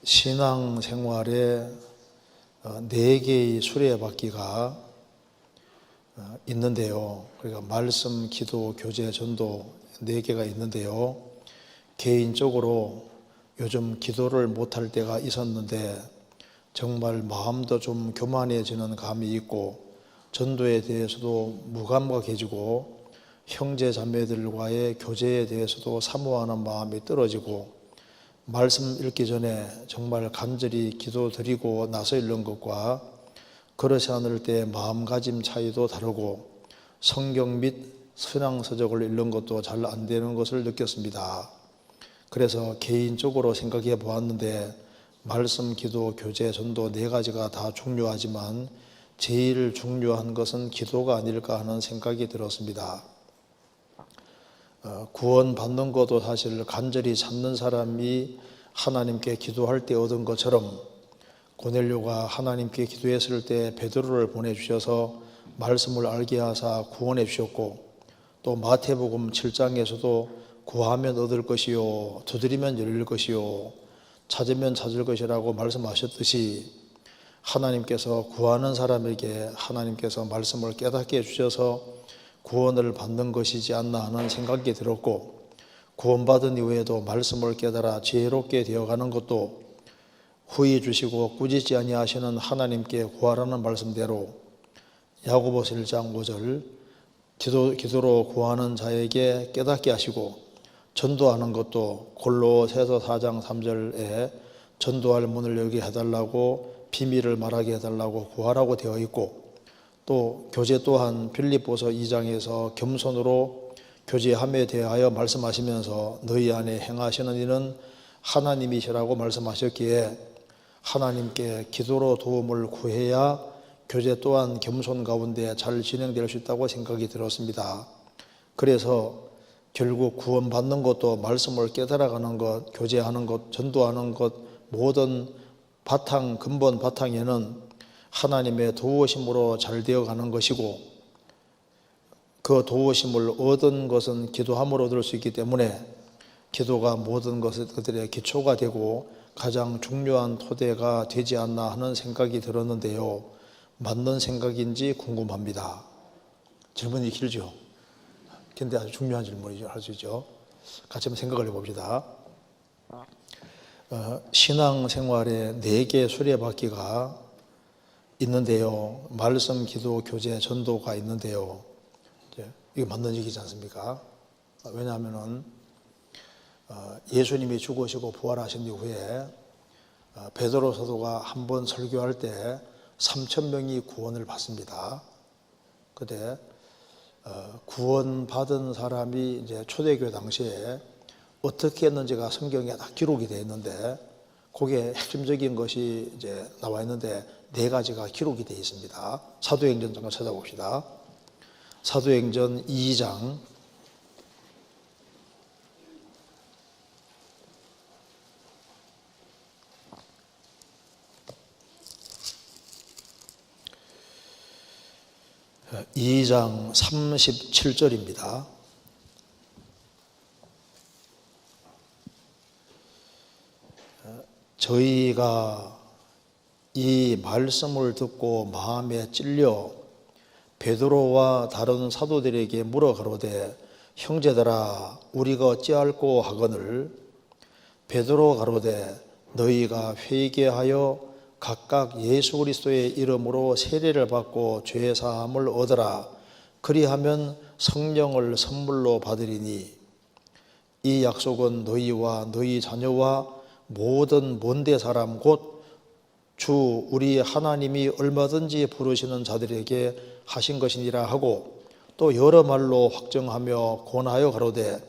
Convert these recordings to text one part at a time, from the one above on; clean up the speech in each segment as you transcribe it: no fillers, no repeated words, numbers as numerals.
신앙생활에 네 개의 수레바퀴가 있는데요. 그러니까 말씀, 기도, 교제, 전도 네 개가 있는데요. 개인적으로 요즘 기도를 못할 때가 있었는데 정말 마음도 좀 교만해지는 감이 있고 전도에 대해서도 무감각해지고 형제 자매들과의 교제에 대해서도 사모하는 마음이 떨어지고 말씀 읽기 전에 정말 간절히 기도드리고 나서 읽는 것과 그렇지 않을 때 마음가짐 차이도 다르고 성경 및 신앙서적을 읽는 것도 잘 안 되는 것을 느꼈습니다. 그래서 개인적으로 생각해 보았는데 말씀, 기도, 교제, 전도 네 가지가 다 중요하지만 제일 중요한 것은 기도가 아닐까 하는 생각이 들었습니다. 구원받는 것도 사실 간절히 찾는 사람이 하나님께 기도할 때 얻은 것처럼 고넬료가 하나님께 기도했을 때 베드로를 보내주셔서 말씀을 알게 하사 구원해 주셨고, 또 마태복음 7장에서도 구하면 얻을 것이요 두드리면 열릴 것이요 찾으면 찾을 것이라고 말씀하셨듯이 하나님께서 구하는 사람에게 하나님께서 말씀을 깨닫게 해주셔서 구원을 받는 것이지 않나 하는 생각이 들었고, 구원받은 이후에도 말씀을 깨달아 지혜롭게 되어가는 것도 후히 주시고 꾸짖지 아니하시는 하나님께 구하라는 말씀대로 야고보서 1장 5절 기도로 구하는 자에게 깨닫게 하시고, 전도하는 것도 골로새서 4장 3절에 전도할 문을 열게 해달라고 비밀을 말하게 해달라고 구하라고 되어 있고, 또 교제 또한 빌립보서 2장에서 겸손으로 교제함에 대하여 말씀하시면서 너희 안에 행하시는 이는 하나님이시라고 말씀하셨기에 하나님께 기도로 도움을 구해야 교제 또한 겸손 가운데 잘 진행될 수 있다고 생각이 들었습니다. 그래서 결국 구원받는 것도 말씀을 깨달아가는 것, 교제하는 것, 전도하는 것 모든 바탕, 근본 바탕에는 하나님의 도우심으로 잘 되어가는 것이고, 그 도우심을 얻은 것은 기도함으로 얻을 수 있기 때문에 기도가 모든 것들의 기초가 되고 가장 중요한 토대가 되지 않나 하는 생각이 들었는데요. 맞는 생각인지 궁금합니다. 질문이 길죠? 근데 아주 중요한 질문이죠. 할 수 있죠. 같이 한번 생각을 해봅시다. 신앙생활에 네 개의 수레바퀴가 있는데요. 말씀, 기도, 교제, 전도가 있는데요. 이게 맞는 얘기지 않습니까? 왜냐하면은 예수님이 죽으시고 부활하신 이후에 베드로 사도가 한 번 설교할 때 3,000명이 구원을 받습니다. 그때 구원받은 사람이 이제 초대교회 당시에 어떻게 했는지가 성경에 다 기록이 되어 있는데, 그게 핵심적인 것이 이제 나와 있는데 네 가지가 기록이 되어 있습니다. 사도행전 잠깐 찾아봅시다. 사도행전 2장 37절입니다. 저희가 이 말씀을 듣고 마음에 찔려 베드로와 다른 사도들에게 물어 가로되 형제들아 우리가 어찌할꼬 하거늘, 베드로 가로되 너희가 회개하여 각각 예수 그리스도의 이름으로 세례를 받고 죄 사함을 얻으라. 그리하면 성령을 선물로 받으리니 이 약속은 너희와 너희 자녀와 모든 먼데 사람 곧 주 우리 하나님이 얼마든지 부르시는 자들에게 하신 것이니라 하고, 또 여러 말로 확정하며 권하여 가로되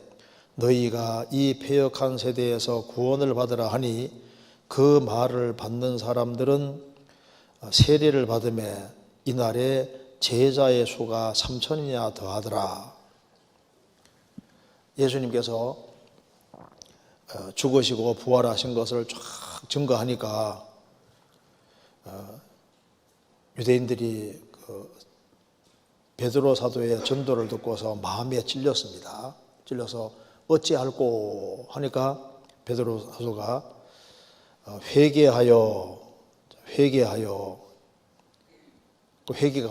너희가 이 패역한 세대에서 구원을 받으라 하니 그 말을 받는 사람들은 세례를 받음에 이날에 제자의 수가 3,000이나 더하더라. 예수님께서 죽으시고 부활하신 것을 쫙 증거하니까 유대인들이 베드로 사도의 전도를 듣고서 마음에 찔렸습니다. 찔려서 어찌할꼬 하니까 베드로 사도가 회개하여 회개가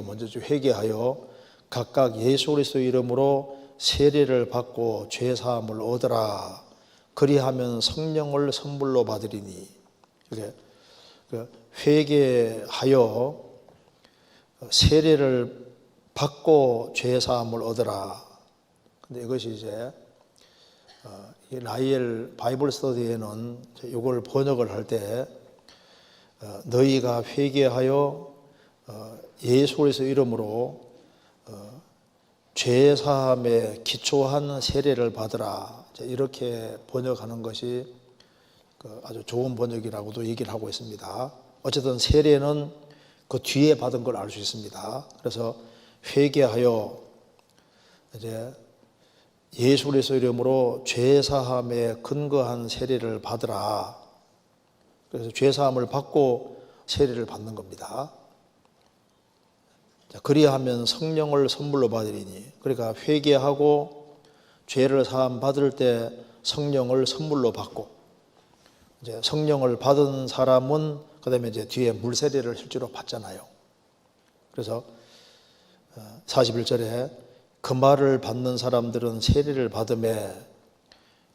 먼저죠. 회개하여 각각 예수 그리스도의 이름으로 세례를 받고 죄 사함을 얻으라. 그리하면 성령을 선물로 받으리니. 회개하여 세례를 받고 죄 사함을 얻으라. 근데 이것이 이제 라이엘 바이블 스터디에는 이걸 번역을 할 때 너희가 회개하여 예수 그리스도 이름으로 죄 사함에 기초한 세례를 받으라. 이렇게 번역하는 것이 아주 좋은 번역이라고도 얘기를 하고 있습니다. 어쨌든 세례는 그 뒤에 받은 걸 알 수 있습니다. 그래서 회개하여 이제 예수 그리스도 이름으로 죄 사함에 근거한 세례를 받으라. 그래서 죄 사함을 받고 세례를 받는 겁니다. 그리하면 성령을 선물로 받으리니. 그러니까 회개하고 죄를 사함 받을 때 성령을 선물로 받고, 이제 성령을 받은 사람은 그다음에 이제 뒤에 물 세례를 실제로 받잖아요. 그래서 41절에 그 말을 받는 사람들은 세례를 받음에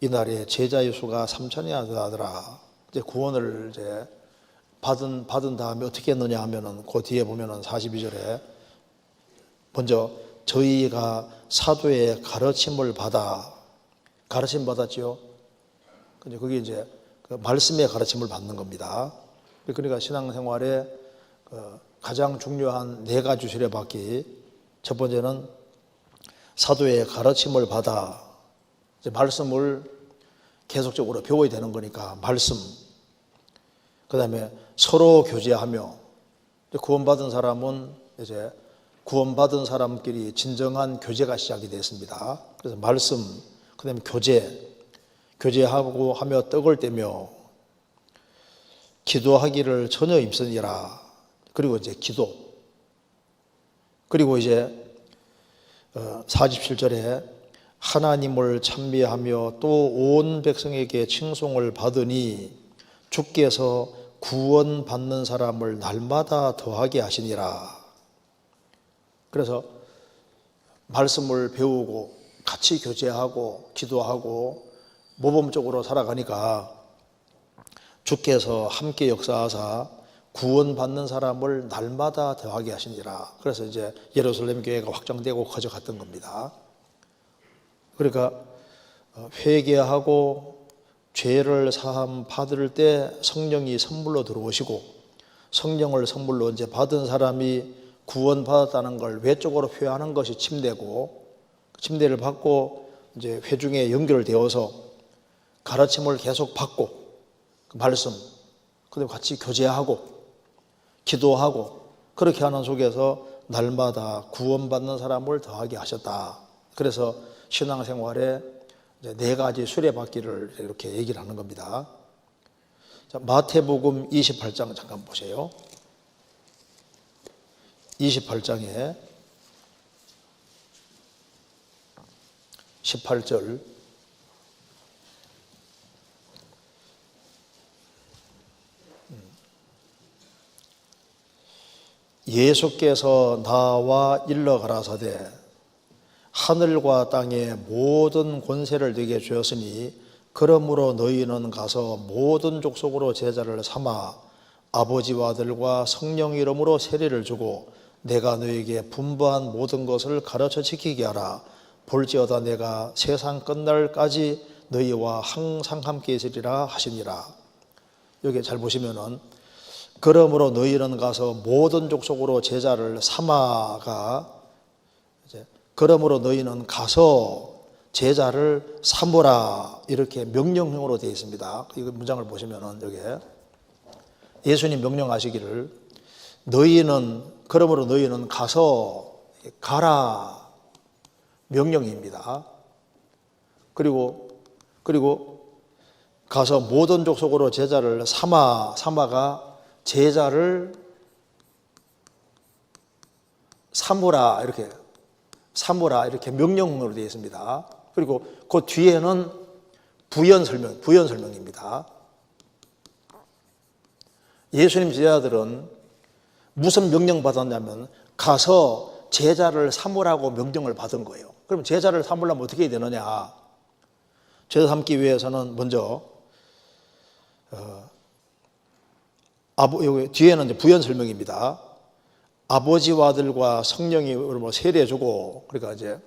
이날에 제자의 수가 3,000이나 되더라. 이제 구원을 이제 받은 다음에 어떻게 했느냐 하면은 그 뒤에 보면은 42절에 먼저 저희가 사도의 가르침을 가르침 받았지요. 근데 그게 이제 그 말씀의 가르침을 받는 겁니다. 그러니까 신앙생활에 가장 중요한 네 가지 수레바퀴. 첫 번째는 사도의 가르침을 받아. 이제 말씀을 계속적으로 배워야 되는 거니까 말씀. 그다음에 서로 교제하며. 구원받은 사람은 이제 구원받은 사람끼리 진정한 교제가 시작이 됐습니다. 그래서 말씀, 그다음에 교제하고 하며 떡을 떼며 기도하기를 전혀 힘쓰니라. 그리고 이제 기도. 그리고 이제 47절에 하나님을 찬미하며 또 온 백성에게 칭송을 받으니 주께서 구원받는 사람을 날마다 더하게 하시니라. 그래서 말씀을 배우고 같이 교제하고 기도하고 모범적으로 살아가니까 주께서 함께 역사하사 구원받는 사람을 날마다 더하게 하시니라. 그래서 이제 예루살렘 교회가 확장되고 커져갔던 겁니다. 그러니까 회개하고 죄를 사함 받을 때 성령이 선물로 들어오시고, 성령을 선물로 이제 받은 사람이 구원받았다는 걸 외적으로 표현하는 것이 침례고, 침례를 받고 이제 회중에 연결되어서 가르침을 계속 받고, 그 말씀, 그리고 같이 교제하고 기도하고 그렇게 하는 속에서 날마다 구원받는 사람을 더하게 하셨다. 그래서 신앙생활에 이제 네 가지 수레바퀴를 이렇게 얘기를 하는 겁니다. 자, 마태복음 28장 잠깐 보세요. 28장에 18절. 예수께서 나와 일러 가라사대 하늘과 땅의 모든 권세를 네게 주었으니 그러므로 너희는 가서 모든 족속으로 제자를 삼아 아버지와 아들과 성령 이름으로 세례를 주고 내가 너희에게 분부한 모든 것을 가르쳐 지키게 하라. 볼지어다 내가 세상 끝날까지 너희와 항상 함께 있으리라 하시니라. 여기 잘 보시면은 그러므로 너희는 가서 모든 족속으로 제자를 삼아가 이제 그러므로 너희는 가서 제자를 삼으라 이렇게 명령형으로 되어 있습니다. 이 문장을 보시면은 여기에 예수님 명령하시기를 그러므로 너희는 가서 가라 명령입니다. 그리고 가서 모든 족속으로 제자를 삼아가 제자를 삼으라 이렇게 명령으로 되어 있습니다. 그리고 그 뒤에는 부연 설명입니다. 예수님 제자들은 무슨 명령 받았냐면 가서 제자를 삼으라고 명령을 받은 거예요. 그럼 제자를 삼으려면 어떻게 해야 되느냐? 제자 삼기 위해서는 먼저 여기 뒤에는 이제 부연 설명입니다. 아버지와 아들과 성령이 뭐 세례주고, 그러니까 이제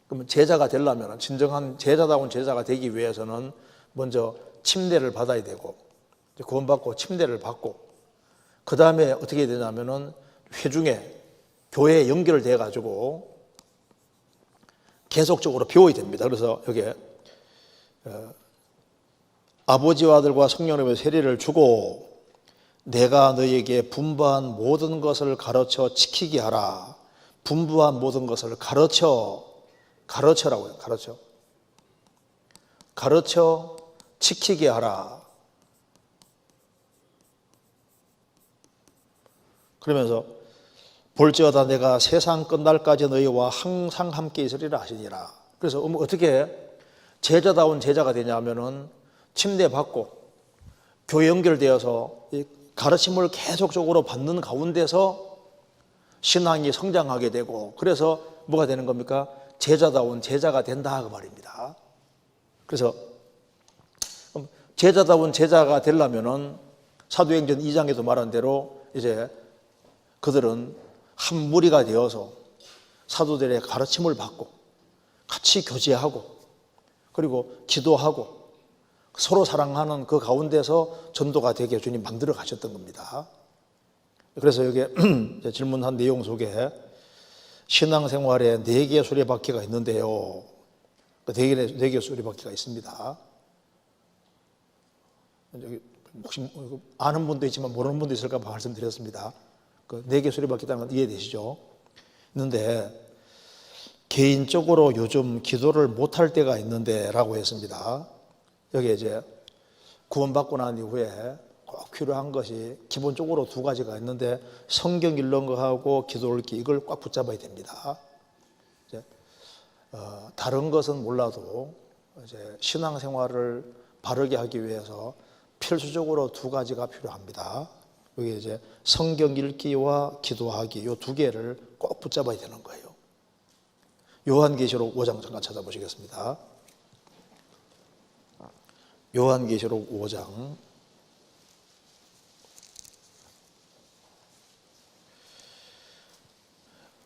그러면 제자가 되려면, 진정한 제자다운 제자가 되기 위해서는 먼저 침례를 받아야 되고, 구원받고 침례를 받고, 그 다음에 어떻게 해야 되냐면은 회중에 교회에 연결돼 가지고 계속적으로 배워야 됩니다. 그래서 여기에 아버지와 아들과 성령님의 세례를 주고 내가 너희에게 분부한 모든 것을 가르쳐 지키게 하라. 분부한 모든 것을 가르쳐라고요. 가르쳐 지키게 하라. 그러면서 볼지어다 내가 세상 끝날까지 너희와 항상 함께 있으리라 하시니라. 그래서 어떻게 제자다운 제자가 되냐면은 침례 받고 교회 연결되어서 가르침을 계속적으로 받는 가운데서 신앙이 성장하게 되고, 그래서 뭐가 되는 겁니까? 제자다운 제자가 된다 그 말입니다. 그래서 제자다운 제자가 되려면은 사도행전 2장에도 말한 대로 이제 그들은 한 무리가 되어서 사도들의 가르침을 받고 같이 교제하고 그리고 기도하고 서로 사랑하는 그 가운데서 전도가 되게 주님 만들어 가셨던 겁니다. 그래서 여기 질문한 내용 속에 신앙생활에 4개의 수레바퀴가 있는데요. 그 4개의 수레바퀴가 있습니다. 혹시 아는 분도 있지만 모르는 분도 있을까 봐 말씀드렸습니다. 그 4개 수레바퀴 있다는 건 이해되시죠? 있는데 개인적으로 요즘 기도를 못할 때가 있는데 라고 했습니다. 여기에 이제 구원받고 난 이후에 꼭 필요한 것이 기본적으로 2가지가 있는데 성경 읽는 거하고 기도 읽기, 이걸 꽉 붙잡아야 됩니다. 이제 다른 것은 몰라도 이제 신앙생활을 바르게 하기 위해서 필수적으로 2가지가 필요합니다. 여기 이제 성경 읽기와 기도하기, 이 2개를 꼭 붙잡아야 되는 거예요. 요한계시록 5장 잠깐 찾아보시겠습니다. 요한계시록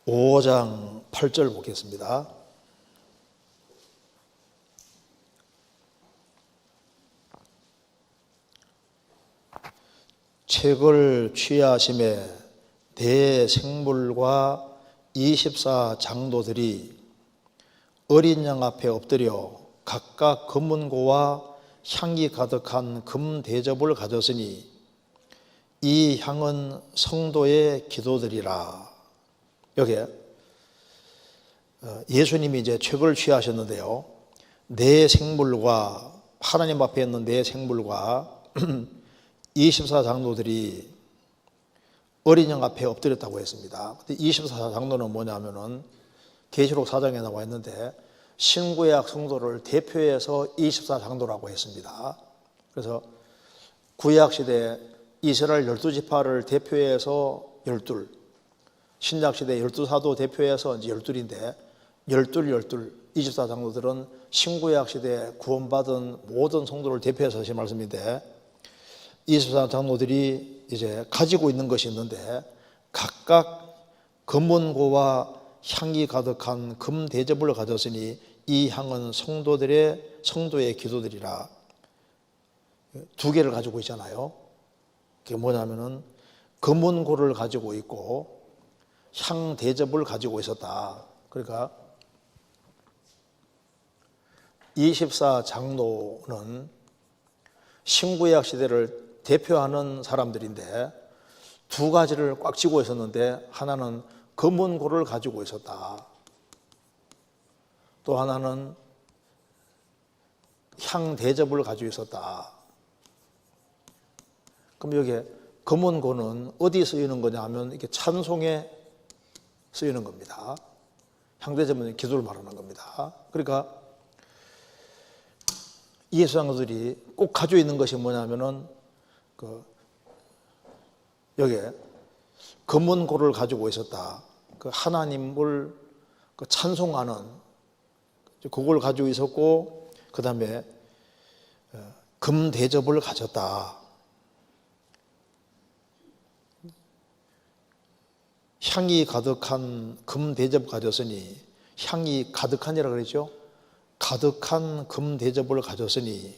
5장 8절 보겠습니다. 책을 취하심에 대생물과 24장로들이 어린 양 앞에 엎드려 각각 금은고와 향이 가득한 금 대접을 가졌으니 이 향은 성도의 기도들이라. 여기에 예수님이 이제 책을 취하셨는데요. 내 생물과, 하나님 앞에 있는 내 생물과 24장로들이 어린 양 앞에 엎드렸다고 했습니다. 24장로는 뭐냐면은 계시록 4장에 나와 있는데 신구약 성도를 대표해서 24장로라고 했습니다. 그래서 구약 시대 이스라엘 12지파를 대표해서 12, 신약 시대 12사도 대표해서 이제 12인데 24장로들은 신구약 시대 구원받은 모든 성도를 대표해서 하신 말씀인데 24장로들이 이제 가지고 있는 것이 있는데 각각 금은고와 향이 가득한 금 대접을 가졌으니 이 향은 성도의 기도들이라. 2개를 가지고 있잖아요. 그게 뭐냐면은 금은고를 가지고 있고 향 대접을 가지고 있었다. 그러니까 24장로는 신구약 시대를 대표하는 사람들인데 2가지를 꽉 쥐고 있었는데 하나는 금은고를 가지고 있었다. 또 하나는 향 대접을 가지고 있었다. 그럼 여기에 금은고는 어디에 쓰이는 거냐 하면 이게 찬송에 쓰이는 겁니다. 향 대접은 기도를 말하는 겁니다. 그러니까 예수장로들이 꼭 가지고 있는 것이 뭐냐면은 그 여기에 금은고를 가지고 있었다. 그 하나님을 그 찬송하는 그걸 가지고 있었고, 그 다음에 금대접을 가졌다. 향이 가득한 금대접 가졌으니, 향이 가득한이라 그랬죠. 가득한 금대접을 가졌으니,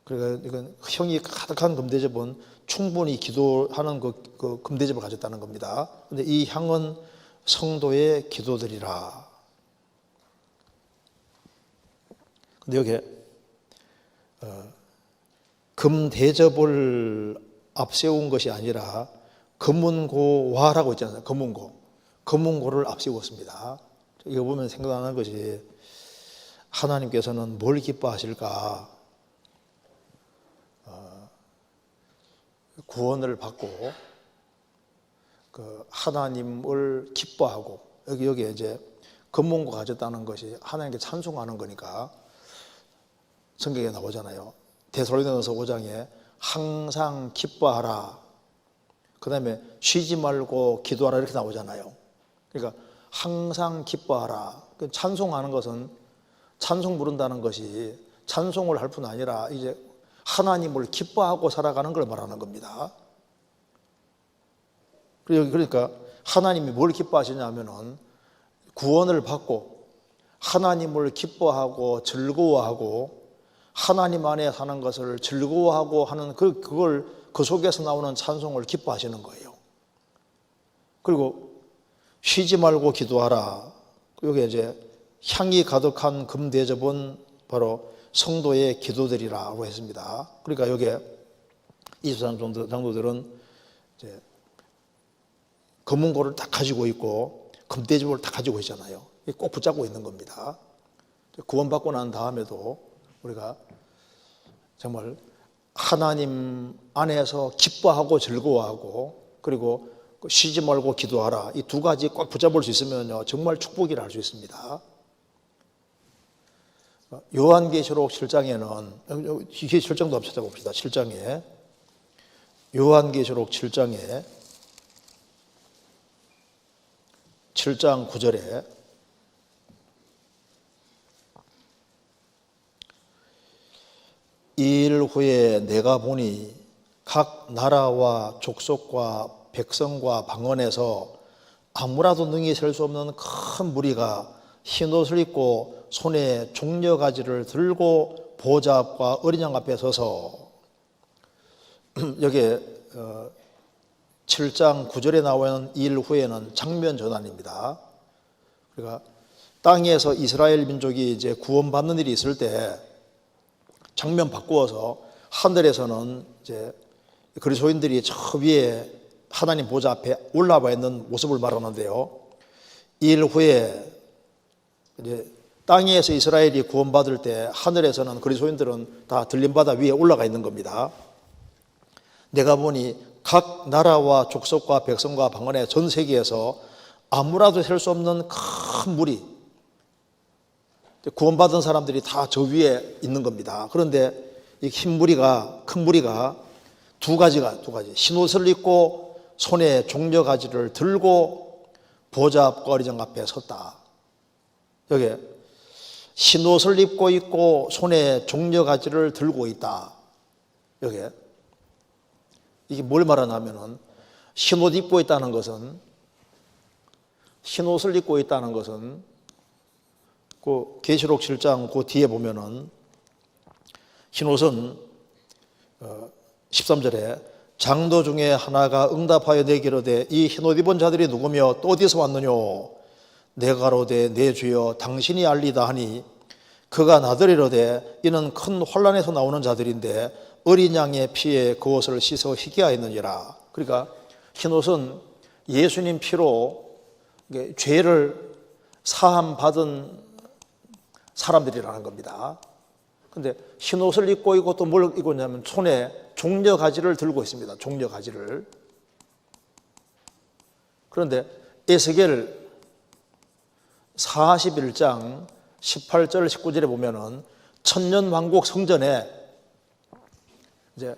그러니까 이건 향이 가득한 금대접은 충분히 기도하는 그 금대접을 가졌다는 겁니다. 근데 이 향은 성도의 기도들이라. 근데 여기에 금대접을 앞세운 것이 아니라 금은고와라고 있잖아요. 금은고를 앞세웠습니다. 이거 보면 생각나는 것이, 하나님께서는 뭘 기뻐하실까? 구원을 받고 그 하나님을 기뻐하고, 여기에 이제 금은고 가졌다는 것이 하나님께 찬송하는 거니까 성경에 나오잖아요. 데살로니가서 5장에 항상 기뻐하라, 그 다음에 쉬지 말고 기도하라, 이렇게 나오잖아요. 그러니까 항상 기뻐하라. 찬송하는 것은, 찬송 부른다는 것이 찬송을 할 뿐 아니라 이제 하나님을 기뻐하고 살아가는 걸 말하는 겁니다. 그러니까 하나님이 뭘 기뻐하시냐면은 구원을 받고 하나님을 기뻐하고 즐거워하고 하나님 안에 사는 것을 즐거워하고 하는 그걸 그 속에서 나오는 찬송을 기뻐하시는 거예요. 그리고 쉬지 말고 기도하라. 여기 이제 향이 가득한 금대접은 바로 성도의 기도들이라고 했습니다. 그러니까 여기에 23 장로들은 이제 금은고를 딱 가지고 있고 금대접을 딱 가지고 있잖아요. 꼭 붙잡고 있는 겁니다. 구원받고 난 다음에도 우리가 정말 하나님 안에서 기뻐하고 즐거워하고, 그리고 쉬지 말고 기도하라, 이 두 가지 꼭 붙잡을 수 있으면요 정말 축복이라 할 수 있습니다. 요한계시록 7장에는, 이게 7장도 한번 찾아봅시다. 7장에, 요한계시록 7장에 7장 9절에 이 일 후에 내가 보니 각 나라와 족속과 백성과 방언에서 아무라도 능히 셀 수 없는 큰 무리가 흰옷을 입고 손에 종려가지를 들고 보좌 앞과 어린 양 앞에 서서, 여기에 7장 9절에 나오는 이 일 후에는 장면 전환입니다. 그러니까 땅에서 이스라엘 민족이 이제 구원받는 일이 있을 때 장면 바꾸어서 하늘에서는 이제 그리스도인들이 저 위에 하나님 보좌 앞에 올라와 있는 모습을 말하는데요. 이 일 후에 이제 땅에서 이스라엘이 구원받을 때 하늘에서는 그리스도인들은 다 들림바다 위에 올라가 있는 겁니다. 내가 보니 각 나라와 족속과 백성과 방언의 전 세계에서 아무라도 셀 수 없는 큰 무리, 구원받은 사람들이 다 저 위에 있는 겁니다. 그런데 이 흰 무리가, 큰 무리가 두 가지, 흰옷을 입고 손에 종려가지를 들고 보좌 앞과 어린 양 앞에 섰다. 여기 흰옷을 입고 있고 손에 종려가지를 들고 있다. 여기 이게 뭘 말하냐면은, 흰옷 입고 있다는 것은, 흰옷을 입고 있다는 것은 그 계시록 7장 그 뒤에 보면은 흰옷은 13절에 장도 중에 하나가 응답하여 내게 이르되 이 흰옷 입은 자들이 누구며 또 어디서 왔느뇨? 내가 가로되 내 주여 당신이 알리다 하니 그가 나더이르되 이는 큰 혼란에서 나오는 자들인데 어린 양의 피에 그 옷을 씻어 희게 하였느니라. 그러니까 흰옷은 예수님 피로 죄를 사함 받은 사람들이라는 겁니다. 근데 흰옷을 입고 있고 또 뭘 입고 있냐면 손에 종려가지를 들고 있습니다. 종려가지를. 그런데 에스겔 41장 18절 19절에 보면은 천년왕국 성전에 이제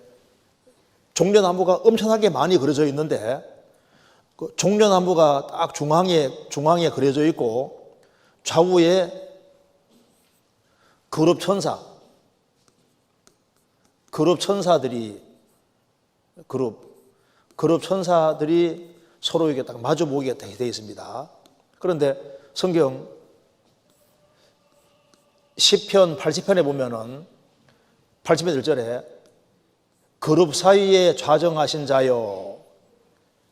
종려나무가 엄청나게 많이 그려져 있는데 그 종려나무가 딱 중앙에 그려져 있고 좌우에 그룹 천사들이 서로 이게 딱 마주 보게 되어 있습니다. 그런데 성경 시편 80편에 보면은 80편 1절에 그룹 사이에 좌정하신 자요.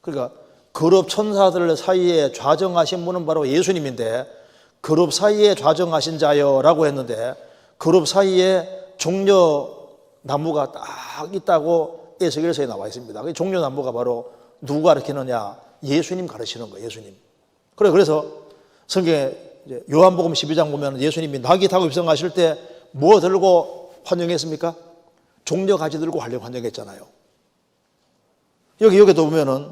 그러니까 그룹 천사들 사이에 좌정하신 분은 바로 예수님인데 그룹 사이에 좌정하신 자요라고 했는데 그룹 사이에 종려나무가 딱 있다고 에스겔서에 나와 있습니다. 종려나무가 바로 누구 가르치느냐? 예수님 가르치는 거예요. 예수님. 그래서 성경에 요한복음 12장 보면 예수님이 나귀 타고 입성하실 때 뭐 들고 환영했습니까? 종려가지 들고 환영했잖아요. 여기도 보면은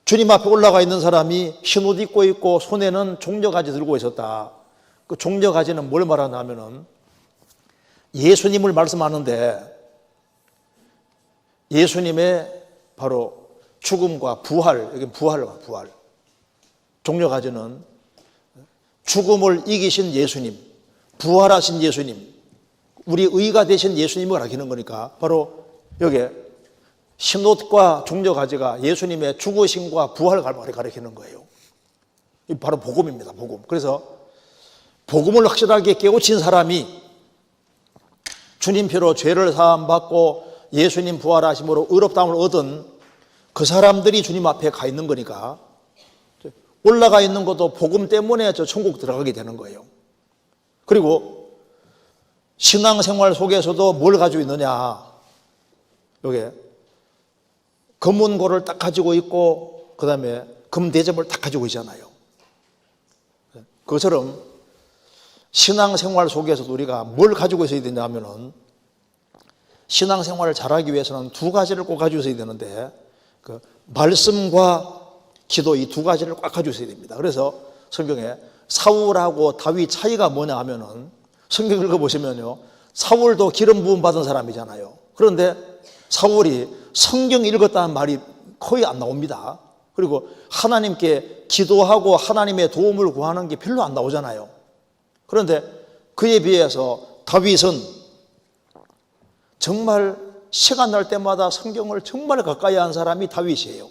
주님 앞에 올라가 있는 사람이 흰 옷 입고 있고 손에는 종려가지 들고 있었다. 그 종려가지는 뭘 말하냐 하면은 예수님을 말씀하는데 예수님의 바로 죽음과 부활, 여기 부활. 종려가지는 죽음을 이기신 예수님, 부활하신 예수님, 우리 의가 되신 예수님을 가리키는 거니까 바로 여기에 흰옷과 종려가지가 예수님의 죽으심과 부활을 가리키는 거예요. 이 바로 복음입니다. 복음. 그래서 복음을 확실하게 깨우친 사람이 주님 피로 죄를 사함받고 예수님 부활하심으로 의롭다함을 얻은 그 사람들이 주님 앞에 가 있는 거니까 올라가 있는 것도 복음 때문에 저 천국 들어가게 되는 거예요. 그리고 신앙생활 속에서도 뭘 가지고 있느냐? 여기 금문고를 딱 가지고 있고 그 다음에 금대접을 딱 가지고 있잖아요. 그것처럼 신앙생활 속에서도 우리가 뭘 가지고 있어야 되냐 하면은 신앙생활을 잘하기 위해서는 두 가지를 꼭 가지고 있어야 되는데 그 말씀과 기도 이 두 가지를 꽉 가지고 있어야 됩니다. 그래서 성경에 사울하고 다윗 차이가 뭐냐 하면은 성경 읽어보시면요 사울도 기름 부음 받은 사람이잖아요. 그런데 사울이 성경 읽었다는 말이 거의 안 나옵니다. 그리고 하나님께 기도하고 하나님의 도움을 구하는 게 별로 안 나오잖아요. 그런데 그에 비해서 다윗은 정말 시간 날 때마다 성경을 정말 가까이 한 사람이 다윗이에요.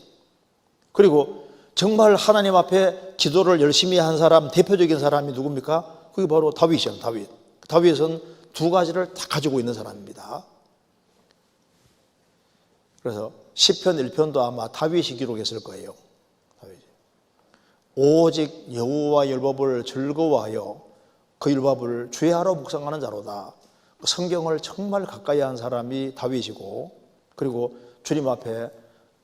그리고 정말 하나님 앞에 기도를 열심히 한 사람, 대표적인 사람이 누굽니까? 그게 바로 다윗이에요. 다윗은 두 가지를 다 가지고 있는 사람입니다. 그래서 시편 1편도 아마 다윗이 기록했을 거예요. 오직 여호와 율법을 즐거워하여 그 율법을 주야로 묵상하는 자로다. 성경을 정말 가까이 한 사람이 다윗이고 그리고 주님 앞에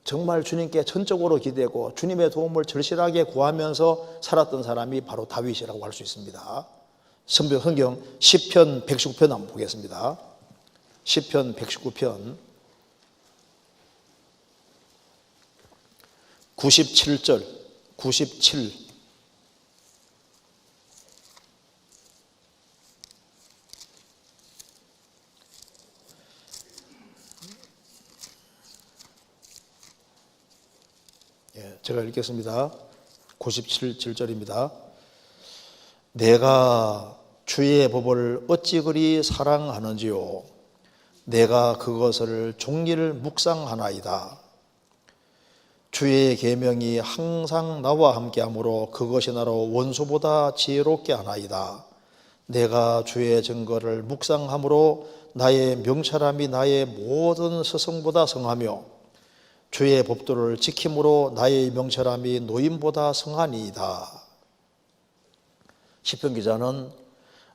정말 주님께 전적으로 기대고 주님의 도움을 절실하게 구하면서 살았던 사람이 바로 다윗이라고 할 수 있습니다. 성경 시편 119편 한번 보겠습니다. 시편 119편 97절 97 제가 읽겠습니다. 97절입니다. 내가 주의 법을 어찌 그리 사랑하는지요. 내가 그것을 종일 묵상하나이다. 주의 계명이 항상 나와 함께하므로 그것이 나로 원수보다 지혜롭게 하나이다. 내가 주의 증거를 묵상함으로 나의 명철함이 나의 모든 스승보다 성하며 주의 법도를 지킴으로 나의 명철함이 노인보다 성하니이다. 시편 기자는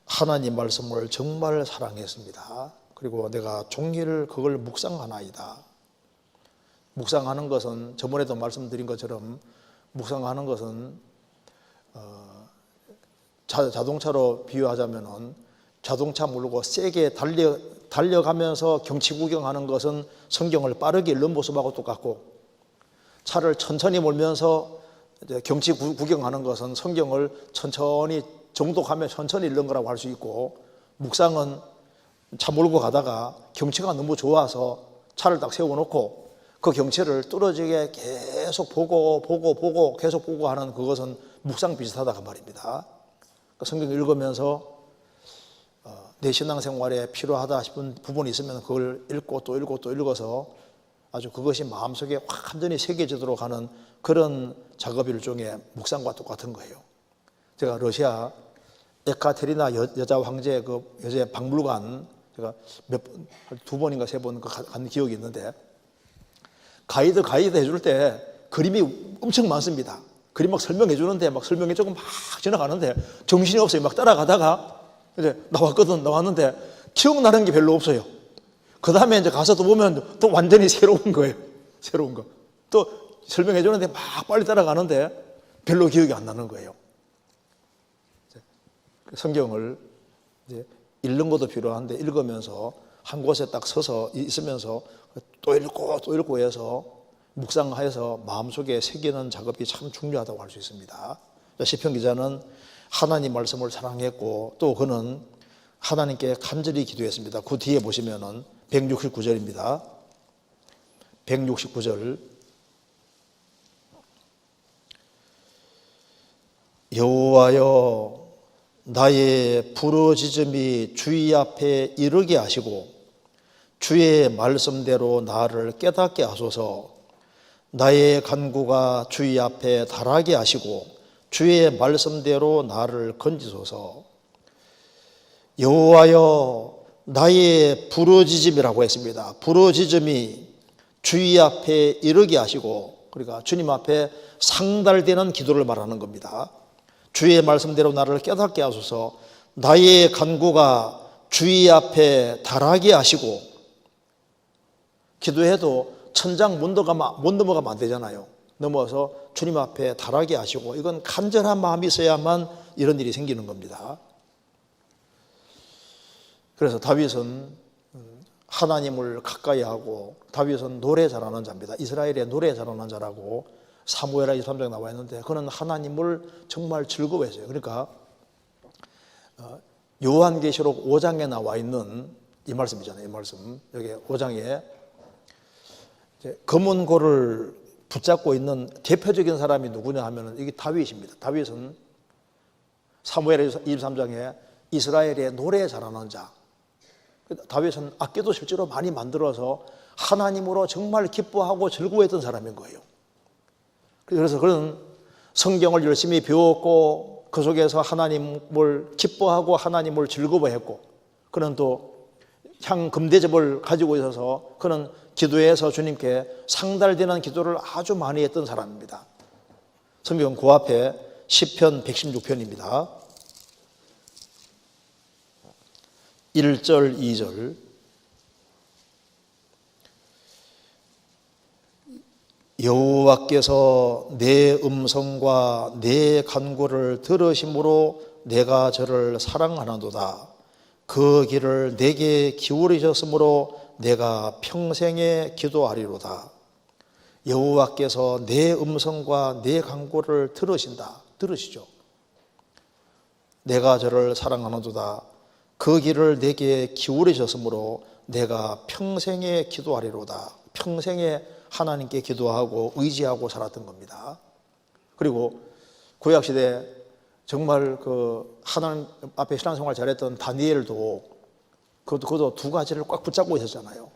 하나님 말씀을 정말 사랑했습니다. 그리고 내가 종일 그걸 묵상하나이다. 묵상하는 것은 저번에도 말씀드린 것처럼 묵상하는 것은 자동차로 비유하자면은 자동차 몰고 세게 달려가면서 경치 구경하는 것은 성경을 빠르게 읽는 모습하고 똑같고 차를 천천히 몰면서 경치 구경하는 것은 성경을 천천히 정독하며 천천히 읽는 거라고 할 수 있고 묵상은 차 몰고 가다가 경치가 너무 좋아서 차를 딱 세워놓고 그 경치를 뚫어지게 계속 보고 계속 보고 하는 그것은 묵상 비슷하다 그 말입니다. 성경 읽으면서 내 신앙생활에 필요하다 싶은 부분이 있으면 그걸 읽고 또 읽고 또 읽어서 아주 그것이 마음속에 완전히 새겨지도록 하는 그런 작업 일종의 묵상과 똑같은 거예요. 제가 러시아 에카테리나 여자 황제 그 여자 박물관 제가 두 번인가 세 번 간 기억이 있는데 가이드 해줄 때 그림이 엄청 많습니다. 그림 막 설명해 주는데 막 설명해 주고 막 지나가는데 정신이 없어요. 막 따라가다가 이제 나왔는데 기억나는 게 별로 없어요. 그 다음에 이제 가서 또 보면 또 완전히 새로운 거예요. 새로운 거. 또 설명해 주는데 막 빨리 따라가는데 별로 기억이 안 나는 거예요. 성경을 이제 읽는 것도 필요한데 읽으면서 한 곳에 딱 서서 있으면서 또 읽고 해서 묵상하여서 마음속에 새기는 작업이 참 중요하다고 할 수 있습니다. 시편 기자는 하나님 말씀을 사랑했고 또 그는 하나님께 간절히 기도했습니다. 그 뒤에 보시면은 169절입니다. 169절 여호와여 나의 부르짖음이 주의 앞에 이르게 하시고 주의 말씀대로 나를 깨닫게 하소서. 나의 간구가 주의 앞에 달하게 하시고 주의 말씀대로 나를 건지소서. 여호와여 나의 부르짖음이라고 했습니다. 부르짖음이 주의 앞에 이르게 하시고 그러니까 주님 앞에 상달되는 기도를 말하는 겁니다. 주의 말씀대로 나를 깨닫게 하소서. 나의 간구가 주의 앞에 달하게 하시고 기도해도 천장 못 넘어가면 안 되잖아요. 넘어서 주님 앞에 달하게 하시고 이건 간절한 마음이 있어야만 이런 일이 생기는 겁니다. 그래서 다윗은 하나님을 가까이 하고 다윗은 노래 잘하는 자입니다. 이스라엘의 노래 잘하는 자라고 사무엘하 23장에 나와 있는데 그는 하나님을 정말 즐거워했어요. 그러니까 요한계시록 5장에 나와 있는 이 말씀이잖아요. 이 말씀 여기 5장에 검은 고를 붙잡고 있는 대표적인 사람이 누구냐 하면 이게 다윗입니다. 다윗은 사무엘하 23장에 이스라엘의 노래 잘하는 자. 다윗은 악기도 실제로 많이 만들어서 하나님으로 정말 기뻐하고 즐거워했던 사람인 거예요. 그래서 그는 성경을 열심히 배웠고 그 속에서 하나님을 기뻐하고 하나님을 즐거워했고 그는 또 향금대접을 가지고 있어서 그는 기도해서 주님께 상달되는 기도를 아주 많이 했던 사람입니다. 성경 그 앞에 시편 116편입니다. 1절 2절 여호와께서 내 음성과 내 간구를 들으심으로 내가 저를 사랑하나도다. 그 길을 내게 기울이셨으므로 내가 평생에 기도하리로다. 여호와께서 내 음성과 내 간구를 들으시죠. 내가 저를 사랑하나도다. 그 길을 내게 기울이셨으므로 내가 평생에 기도하리로다. 평생에 하나님께 기도하고 의지하고 살았던 겁니다. 그리고 구약시대 정말 그 하나님 앞에 신앙생활 잘했던 다니엘도 그것도 두 가지를 꽉 붙잡고 있었잖아요.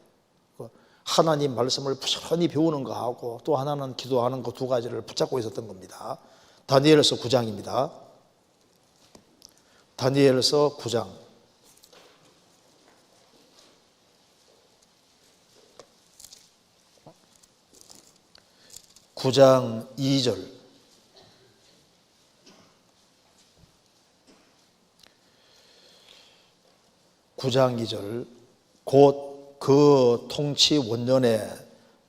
하나님 말씀을 부지런히 배우는 거하고 또 하나는 기도하는 거 두 가지를 붙잡고 있었던 겁니다. 다니엘서 9장입니다. 다니엘서 9장 9장 2절 곧 그 통치 원년에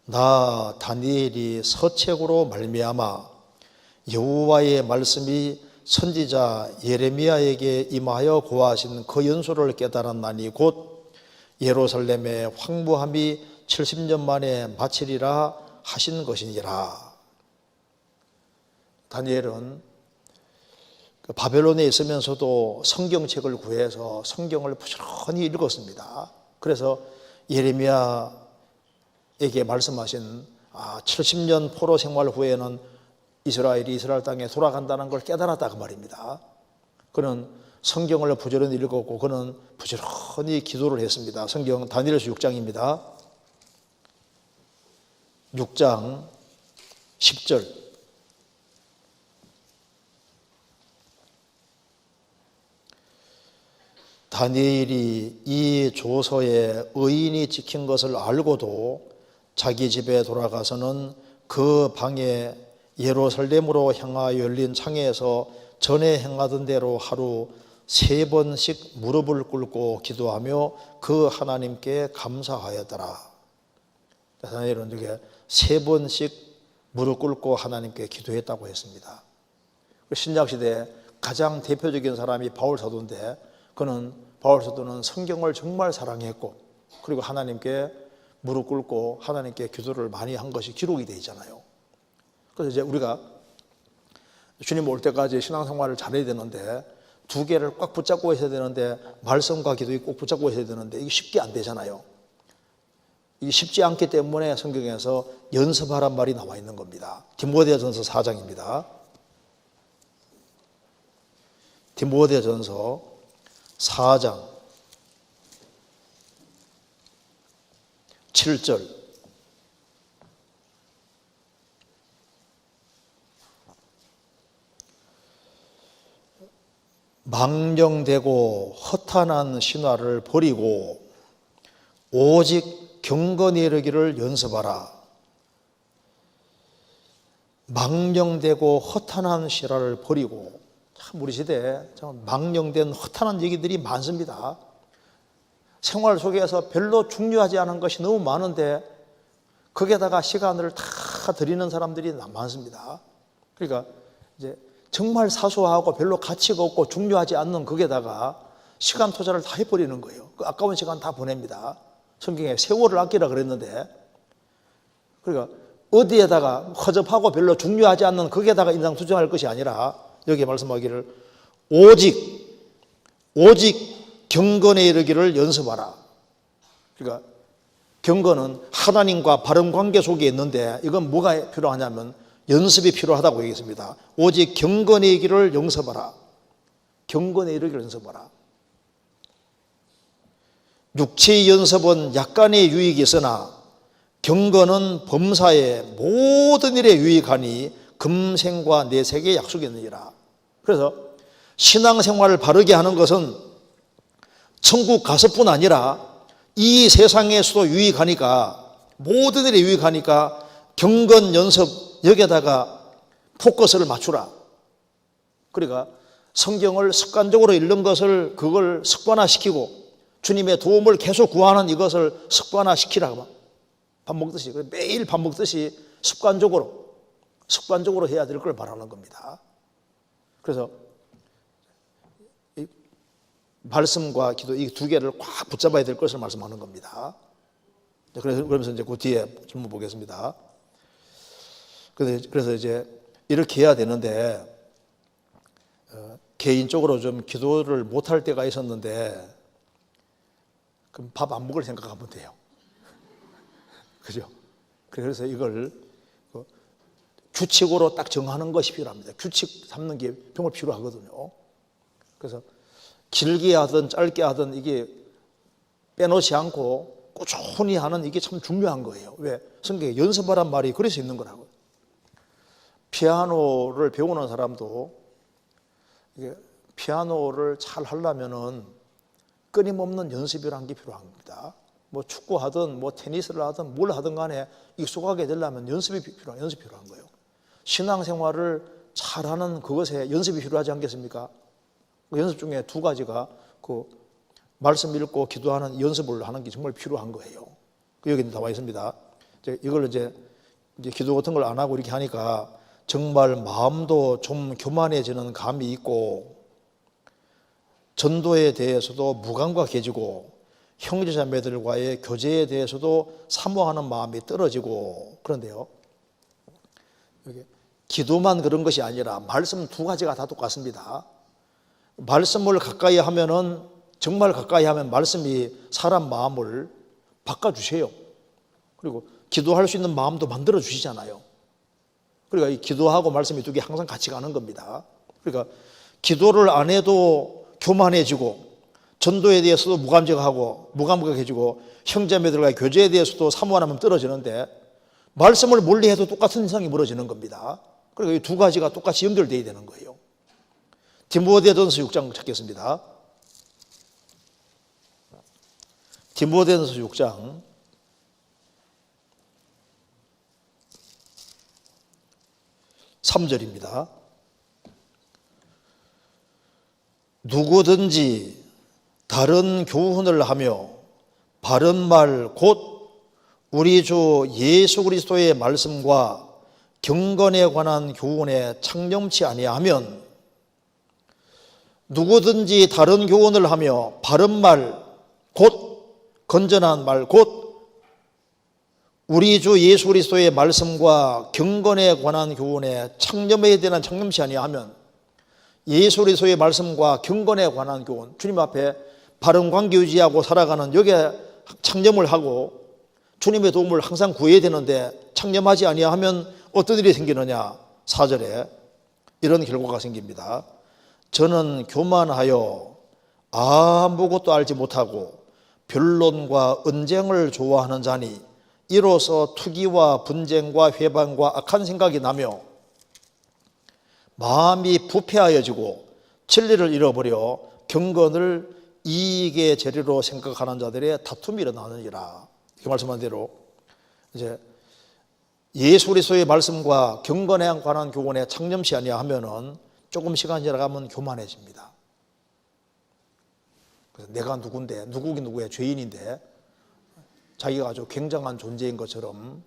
나 다니엘이 서책으로 말미암아 여호와의 말씀이 선지자 예레미야에게 임하여 고하신 그 연소를 깨달았나니 곧 예루살렘의 황무함이 70년 만에 마치리라 하신 것이니라. 다니엘은 바벨론에 있으면서도 성경책을 구해서 성경을 부지런히 읽었습니다. 그래서 예레미야 말씀하신 70년 포로 생활 후에는 이스라엘이 이스라엘 땅에 돌아간다는 걸 깨달았다 그 말입니다. 그는 성경을 부지런히 읽었고 그는 부지런히 기도를 했습니다. 성경 다니엘서 6장입니다. 6장 10절. 다니엘이 이 조서에 의인이 찍힌 것을 알고도 자기 집에 돌아가서는 그 방에 예루살렘으로 향하여 열린 창에서 전에 행하던 대로 하루 3번씩 무릎을 꿇고 기도하며 그 하나님께 감사하였더라. 다니엘은 이게 3번씩 무릎 꿇고 하나님께 기도했다고 했습니다. 신약시대에 가장 대표적인 사람이 바울사도인데 바울사도는 성경을 정말 사랑했고 그리고 하나님께 무릎 꿇고 하나님께 기도를 많이 한 것이 기록이 되어 있잖아요. 그래서 이제 우리가 주님 올 때까지 신앙생활을 잘해야 되는데 두 개를 꽉 붙잡고 있어야 되는데 말씀과 기도를 꼭 붙잡고 있어야 되는데 이게 쉽게 안 되잖아요. 이게 쉽지 않기 때문에 성경에서 연습하란 말이 나와 있는 겁니다. 디모데전서 4장입니다. 디모데전서 4장 7절. 망령되고 허탄한 신화를 버리고 오직 경건에 이르기를 연습하라. 망령되고 허탄한 신화를 버리고, 참 우리 시대에 참 망령된 허탄한 얘기들이 많습니다. 생활 속에서 별로 중요하지 않은 것이 너무 많은데 거기에다가 시간을 다 들이는 사람들이 많습니다. 그러니까 이제 정말 사소하고 별로 가치가 없고 중요하지 않는 거기에다가 시간 투자를 다 해버리는 거예요. 그 아까운 시간 다 보냅니다. 성경에 세월을 아끼라 그랬는데, 그러니까 어디에다가 허접하고 별로 중요하지 않는 거기에다가 인상 투자할 것이 아니라 여기 말씀하기를 오직 경건에 이르기를 연습하라. 그러니까 경건은 하나님과 바른 관계 속에 있는데 이건 뭐가 필요하냐면 연습이 필요하다고 얘기했습니다. 오직 경건에 이르기를 연습하라. 경건에 이르기를 연습하라. 육체의 연습은 약간의 유익이 있으나 경건은 범사의 모든 일에 유익하니 금생과 내색의 약속이 있느니라. 그래서 신앙생활을 바르게 하는 것은 천국 가서뿐 아니라 이 세상에서도 유익하니까, 모든 일에 유익하니까 경건 연습 여기에다가 포커스를 맞추라. 그러니까 성경을 습관적으로 읽는 것을 그걸 습관화시키고 주님의 도움을 계속 구하는 이것을 습관화시키라. 밥 먹듯이, 매일 밥 먹듯이 습관적으로 해야 될 걸 말하는 겁니다. 그래서 이 말씀과 기도 이 두 개를 꽉 붙잡아야 될 것을 말씀하는 겁니다. 그러면서 이제 그 뒤에 질문 보겠습니다. 그래서 이제 이렇게 해야 되는데 개인적으로 좀 기도를 못할 때가 있었는데 그럼 밥 안 먹을 생각하면 돼요. 그죠? 그래서 이걸 규칙으로 딱 정하는 것이 필요합니다. 규칙 삼는 게 정말 필요하거든요. 그래서 길게 하든 짧게 하든 이게 빼놓지 않고 꾸준히 하는 이게 참 중요한 거예요. 왜? 성경에 연습하란 말이 그래서 있는 거라고요. 피아노를 배우는 사람도 이게 피아노를 잘 하려면은 끊임없는 연습이라는 게 필요합니다. 뭐 축구하든 뭐 테니스를 하든 뭘 하든 간에 익숙하게 되려면 연습이 필요한 거예요. 신앙생활을 잘하는 그것에 연습이 필요하지 않겠습니까? 그 연습 중에 두 가지가 그 말씀 읽고 기도하는 연습을 하는 게 정말 필요한 거예요. 여기 나와 있습니다. 이걸 이제 기도 같은 걸 안 하고 이렇게 하니까 정말 마음도 좀 교만해지는 감이 있고 전도에 대해서도 무감각해지고 형제자매들과의 교제에 대해서도 사모하는 마음이 떨어지고 그런데요. 여기 기도만 그런 것이 아니라 말씀 두 가지가 다 똑같습니다. 말씀을 가까이 하면은 정말 가까이 하면 말씀이 사람 마음을 바꿔주세요. 그리고 기도할 수 있는 마음도 만들어 주시잖아요. 그러니까 이 기도하고 말씀이 두 개 항상 같이 가는 겁니다. 그러니까 기도를 안 해도 교만해지고, 전도에 대해서도 무감각해지고, 형제자매들과의 교제에 대해서도 사모하면 떨어지는데, 말씀을 멀리 해도 똑같은 현상이 벌어지는 겁니다. 그러니까 이 두 가지가 똑같이 연결되어야 되는 거예요. 디모데전서 6장 찾겠습니다. 디모데전서 6장 3절입니다. 누구든지 다른 교훈을 하며 바른 말 곧 우리 주 예수 그리스도의 말씀과 경건에 관한 교훈에 창념치 아니하면, 누구든지 다른 교훈을 하며 바른 말 곧 건전한 말 곧 우리 주 예수 그리스도의 말씀과 경건에 관한 교훈에 창념에 대한 창념치 아니하면, 예수 그리스도의 말씀과 경건에 관한 교훈, 주님 앞에 바른 관계 유지하고 살아가는 여기에 창념을 하고 주님의 도움을 항상 구해야 되는데 창념하지 아니하면 어떤 일이 생기느냐? 4절에 이런 결과가 생깁니다. 저는 교만하여 아무것도 알지 못하고 변론과 언쟁을 좋아하는 자니 이로써 투기와 분쟁과 회방과 악한 생각이 나며 마음이 부패하여지고 진리를 잃어버려 경건을 이익의 재료로 생각하는 자들의 다툼이 일어나느니라. 이렇게 말씀한 대로 이제 예수 그리스도의 말씀과 경건에 관한 교훈에 창념치 아니하면은 조금 시간이 지나가면 교만해집니다. 그래서 내가 누군데, 누구긴 누구야, 죄인인데 자기가 아주 굉장한 존재인 것처럼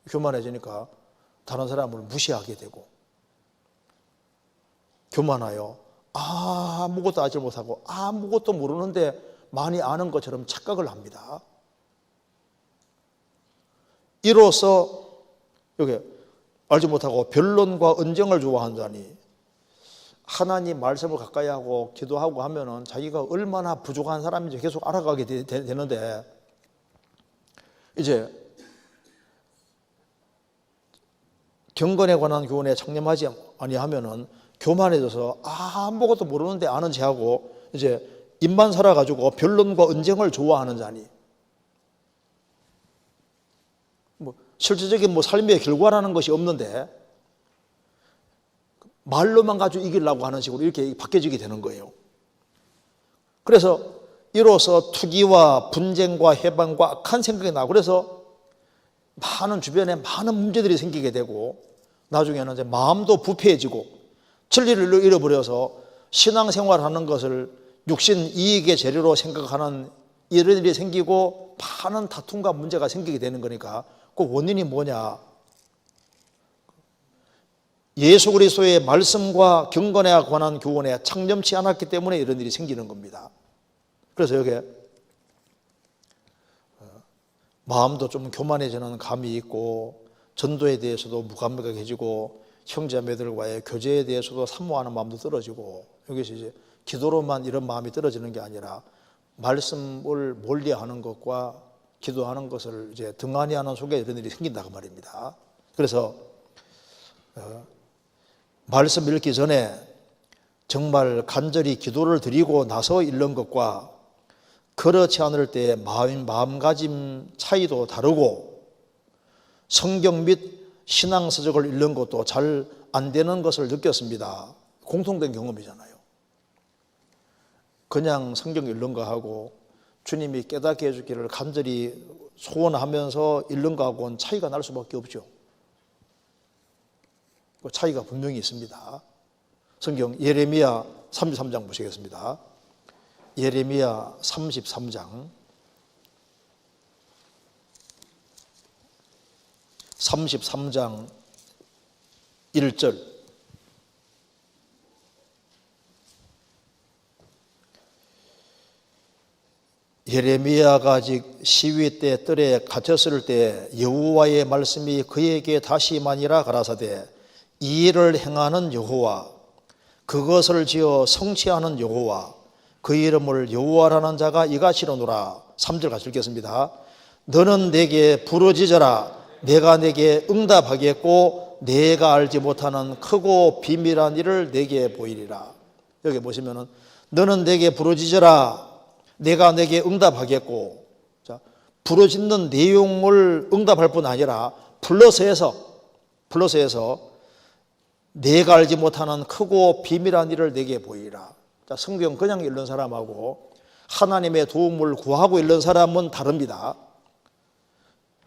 교만해지니까 다른 사람을 무시하게 되고, 교만하여 아무것도 알지 못하고 아무것도 모르는데 많이 아는 것처럼 착각을 합니다. 이로써 여기 알지 못하고 변론과 언쟁을 좋아하는 자니, 하나님 말씀을 가까이 하고 기도하고 하면은 자기가 얼마나 부족한 사람인지 계속 알아가게 되는데, 이제 경건에 관한 교훈에 창념하지 아니하면은 교만해져서 아무것도 모르는데 아는 체하고 이제 입만 살아가지고 변론과 언쟁을 좋아하는 자니, 실질적인 삶의 결과라는 것이 없는데 말로만 가지고 이기려고 하는 식으로 이렇게 바뀌어지게 되는 거예요. 그래서 이로써 투기와 분쟁과 해방과 악한 생각이 나고, 그래서 주변에 많은 문제들이 생기게 되고, 나중에는 이제 마음도 부패해지고 진리를 잃어버려서 신앙생활하는 것을 육신 이익의 재료로 생각하는 이런 일이 생기고 많은 다툼과 문제가 생기게 되는 거니까 그 원인이 뭐냐? 예수 그리스도의 말씀과 경건에 관한 교훈에 창념치 않았기 때문에 이런 일이 생기는 겁니다. 그래서 여기 마음도 좀 교만해지는 감이 있고, 전도에 대해서도 무감각해지고, 형제자매들과의 교제에 대해서도 사모하는 마음도 떨어지고, 여기서 이제 기도로만 이런 마음이 떨어지는 게 아니라 말씀을 멀리하는 것과 기도하는 것을 이제 등한히 하는 속에 이런 일이 생긴다고 말입니다. 그래서 말씀 읽기 전에 정말 간절히 기도를 드리고 나서 읽는 것과 그렇지 않을 때의 마음가짐 차이도 다르고, 성경 및 신앙서적을 읽는 것도 잘 안 되는 것을 느꼈습니다. 공통된 경험이잖아요. 그냥 성경 읽는 거하고 주님이 깨닫게 해주기를 간절히 소원하면서 읽는 거하고는 차이가 날 수밖에 없죠. 그 차이가 분명히 있습니다. 성경 예레미야 33장 보시겠습니다. 예레미야 33장 1절 예레미야가 아직 시위 때 뜰에 갇혔을 때 여호와의 말씀이 그에게 다시 임하니라 가라사대, 이 일을 행하는 여호와, 그것을 지어 성취하는 여호와, 그 이름을 여호와라는 자가 이같이로노라. 3절 같이 읽겠습니다. 너는 내게 부르짖어라. 내가 내게 응답하겠고 내가 알지 못하는 크고 비밀한 일을 내게 보이리라. 여기 보시면은 너는 내게 부르짖어라. 내가 내게 응답하겠고. 자, 부르짖는 내용을 응답할 뿐 아니라 플러스해서 내가 알지 못하는 크고 비밀한 일을 내게 보이리라. 자, 성경 그냥 읽는 사람하고 하나님의 도움을 구하고 읽는 사람은 다릅니다.